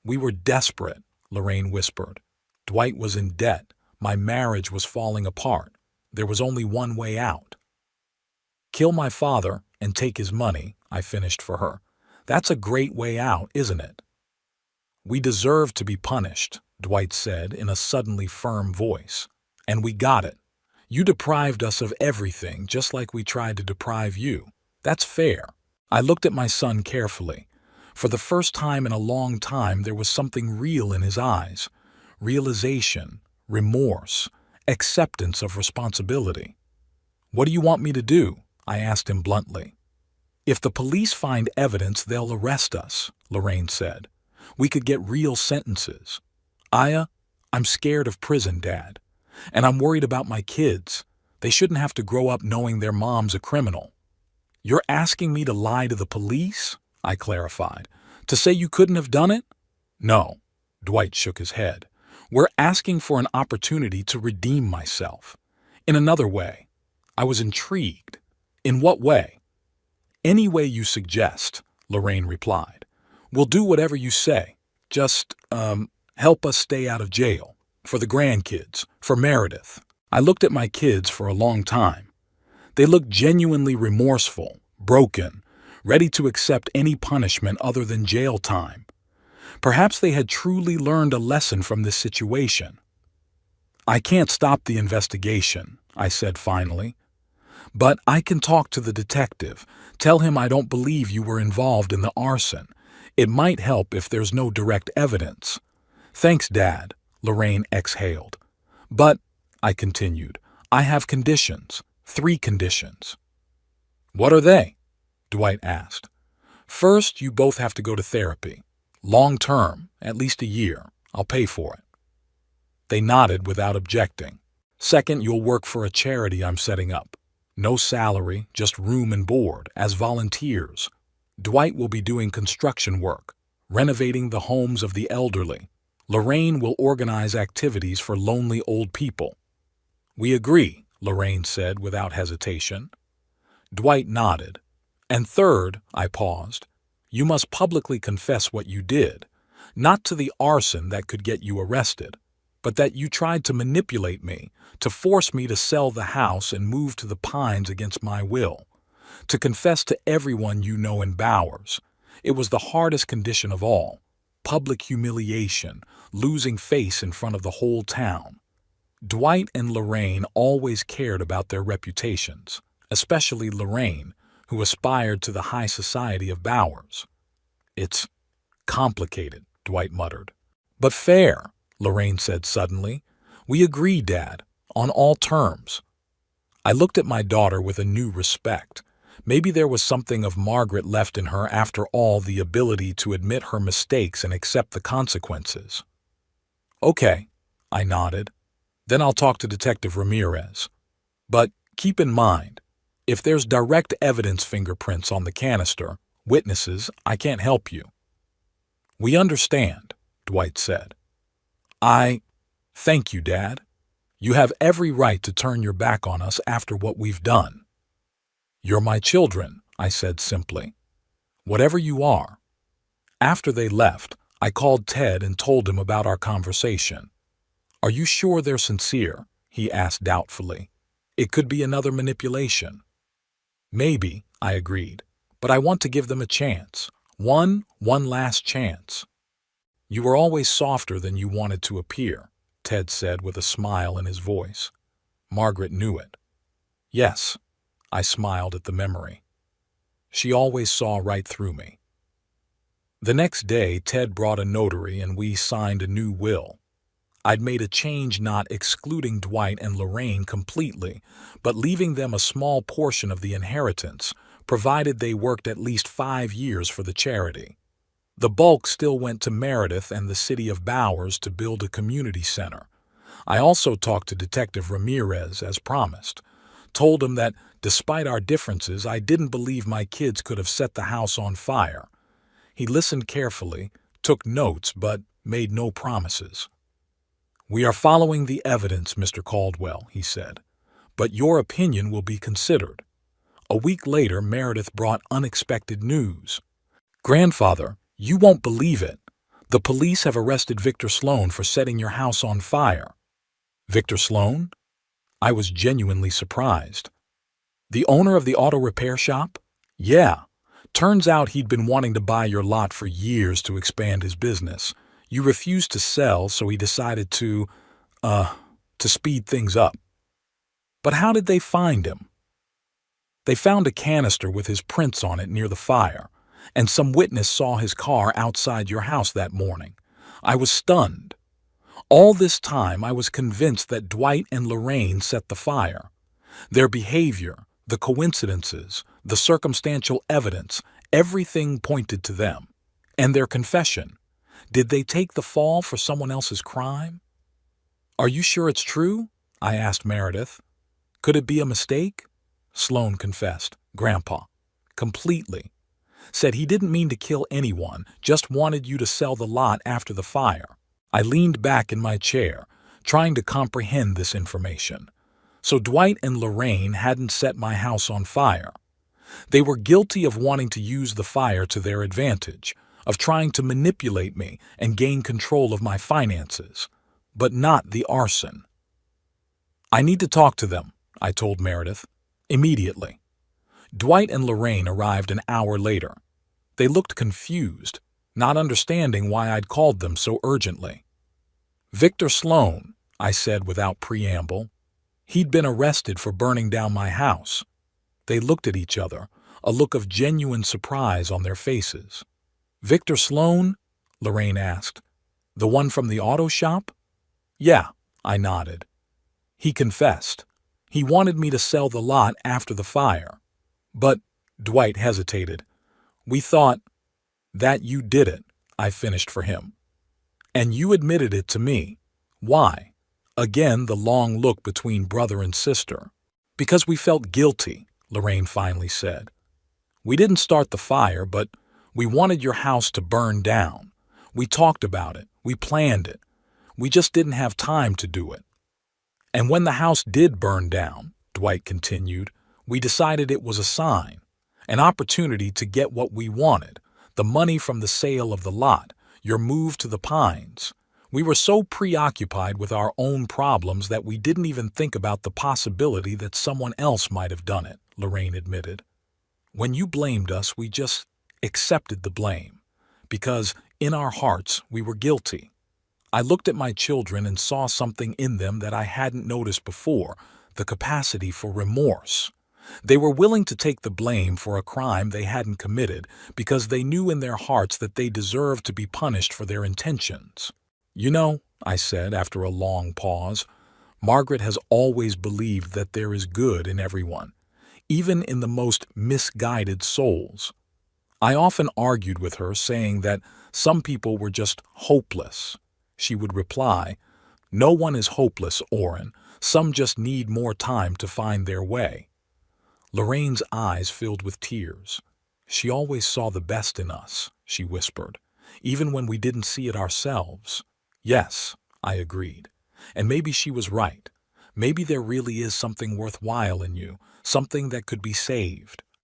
We were desperate, Lorraine whispered. Dwight was in debt. My marriage was falling apart. There was only one way out. Kill my father and take his money, I finished for her. That's a great way out, isn't it? We deserve to be punished, Dwight said in a suddenly firm voice. And we got it. You deprived us of everything, just like we tried to deprive you. That's fair. I looked at my son carefully. For the first time in a long time, there was something real in his eyes. Realization, remorse, acceptance of responsibility. What do you want me to do? I asked him bluntly. If the police find evidence, they'll arrest us, Lorraine said. We could get real sentences. Aya, I'm scared of prison, Dad. And I'm worried about my kids. They shouldn't have to grow up knowing their mom's a criminal. You're asking me to lie to the police? I clarified. To say you couldn't have done it? No, Dwight shook his head. We're asking for an opportunity to redeem myself. In another way. I was intrigued. In what way? Any way you suggest, Lorraine replied. We'll do whatever you say. Just, help us stay out of jail. For the grandkids. For Meredith. I looked at my kids for a long time. They looked genuinely remorseful, broken, ready to accept any punishment other than jail time. Perhaps they had truly learned a lesson from this situation. I can't stop the investigation, I said finally. But I can talk to the detective, tell him I don't believe you were involved in the arson. It might help if there's no direct evidence. Thanks, Dad, Lorraine exhaled. But, I continued, I have conditions, 3 conditions. What are they? Dwight asked. First, you both have to go to therapy. Long term, at least a year. I'll pay for it. They nodded without objecting. Second, you'll work for a charity I'm setting up. No salary, just room and board, as volunteers. Dwight will be doing construction work, renovating the homes of the elderly. Lorraine will organize activities for lonely old people. We agree, Lorraine said without hesitation. Dwight nodded. And third, I paused, you must publicly confess what you did, not to the arson that could get you arrested, but that you tried to manipulate me, to force me to sell the house and move to the Pines against my will, to confess to everyone you know in Bowers. It was the hardest condition of all, public humiliation, losing face in front of the whole town. Dwight and Lorraine always cared about their reputations, especially Lorraine, who aspired to the high society of Bowers. It's complicated, Dwight muttered. But fair, Lorraine said suddenly. We agree, Dad, on all terms. I looked at my daughter with a new respect. Maybe there was something of Margaret left in her after all, the ability to admit her mistakes and accept the consequences. Okay, I nodded. Then I'll talk to Detective Ramirez. But keep in mind, if there's direct evidence, fingerprints on the canister, witnesses, I can't help you. We understand, Dwight said. Thank you, Dad. You have every right to turn your back on us after what we've done. You're my children, I said simply. Whatever you are. After they left, I called Ted and told him about our conversation. Are you sure they're sincere? He asked doubtfully. It could be another manipulation. Maybe, I agreed, but I want to give them a chance. One last chance. You were always softer than you wanted to appear, Ted said with a smile in his voice. Margaret knew it. Yes, I smiled at the memory. She always saw right through me. The next day, Ted brought a notary and we signed a new will. I'd made a change not excluding Dwight and Lorraine completely, but leaving them a small portion of the inheritance, provided they worked at least 5 years for the charity. The bulk still went to Meredith and the city of Bowers to build a community center. I also talked to Detective Ramirez as promised, told him that despite our differences, I didn't believe my kids could have set the house on fire. He listened carefully, took notes, but made no promises. We are following the evidence, Mr. Caldwell, he said, but your opinion will be considered. A week later, Meredith brought unexpected news. Grandfather, you won't believe it. The police have arrested Victor Sloan for setting your house on fire. Victor Sloan? I was genuinely surprised. The owner of the auto repair shop? Yeah. Turns out he'd been wanting to buy your lot for years to expand his business. You refused to sell, so he decided to speed things up. But how did they find him? They found a canister with his prints on it near the fire, and some witness saw his car outside your house that morning. I was stunned. All this time, I was convinced that Dwight and Lorraine set the fire. Their behavior, the coincidences, The circumstantial evidence, everything pointed to them. And their confession. Did they take the fall for someone else's crime? Are you sure it's true? I asked Meredith. Could it be a mistake? Sloan confessed. Grandpa. Completely. Said he didn't mean to kill anyone, just wanted you to sell the lot after the fire. I leaned back in my chair, trying to comprehend this information. So Dwight and Lorraine hadn't set my house on fire. They were guilty of wanting to use the fire to their advantage, of trying to manipulate me and gain control of my finances, but not the arson. I need to talk to them, I told Meredith, immediately. Dwight and Lorraine arrived an hour later. They looked confused, not understanding why I'd called them so urgently. Victor Sloan, I said without preamble. He'd been arrested for burning down my house. They looked at each other, a look of genuine surprise on their faces. Victor Sloan? Lorraine asked. The one from the auto shop? Yeah, I nodded. He confessed. He wanted me to sell the lot after the fire. But, Dwight hesitated. We thought that you did it, I finished for him. And you admitted it to me. Why? Again, the long look between brother and sister. Because we felt guilty, Lorraine finally said. We didn't start the fire, but we wanted your house to burn down. We talked about it. We planned it. We just didn't have time to do it. And when the house did burn down, Dwight continued, we decided it was a sign, an opportunity to get what we wanted, the money from the sale of the lot, your move to the Pines. We were so preoccupied with our own problems that we didn't even think about the possibility that someone else might have done it, Lorraine admitted. When you blamed us, we just accepted the blame, because in our hearts we were guilty. I looked at my children and saw something in them that I hadn't noticed before, the capacity for remorse. They were willing to take the blame for a crime they hadn't committed because they knew in their hearts that they deserved to be punished for their intentions. You know, I said after a long pause, Margaret has always believed that there is good in everyone, even in the most misguided souls. I often argued with her, saying that some people were just hopeless. She would reply, no one is hopeless, Orrin. Some just need more time to find their way. Lorraine's eyes filled with tears. She always saw the best in us, she whispered, even when we didn't see it ourselves. Yes, I agreed. And maybe she was right. Maybe there really is something worthwhile in you, something that could be saved.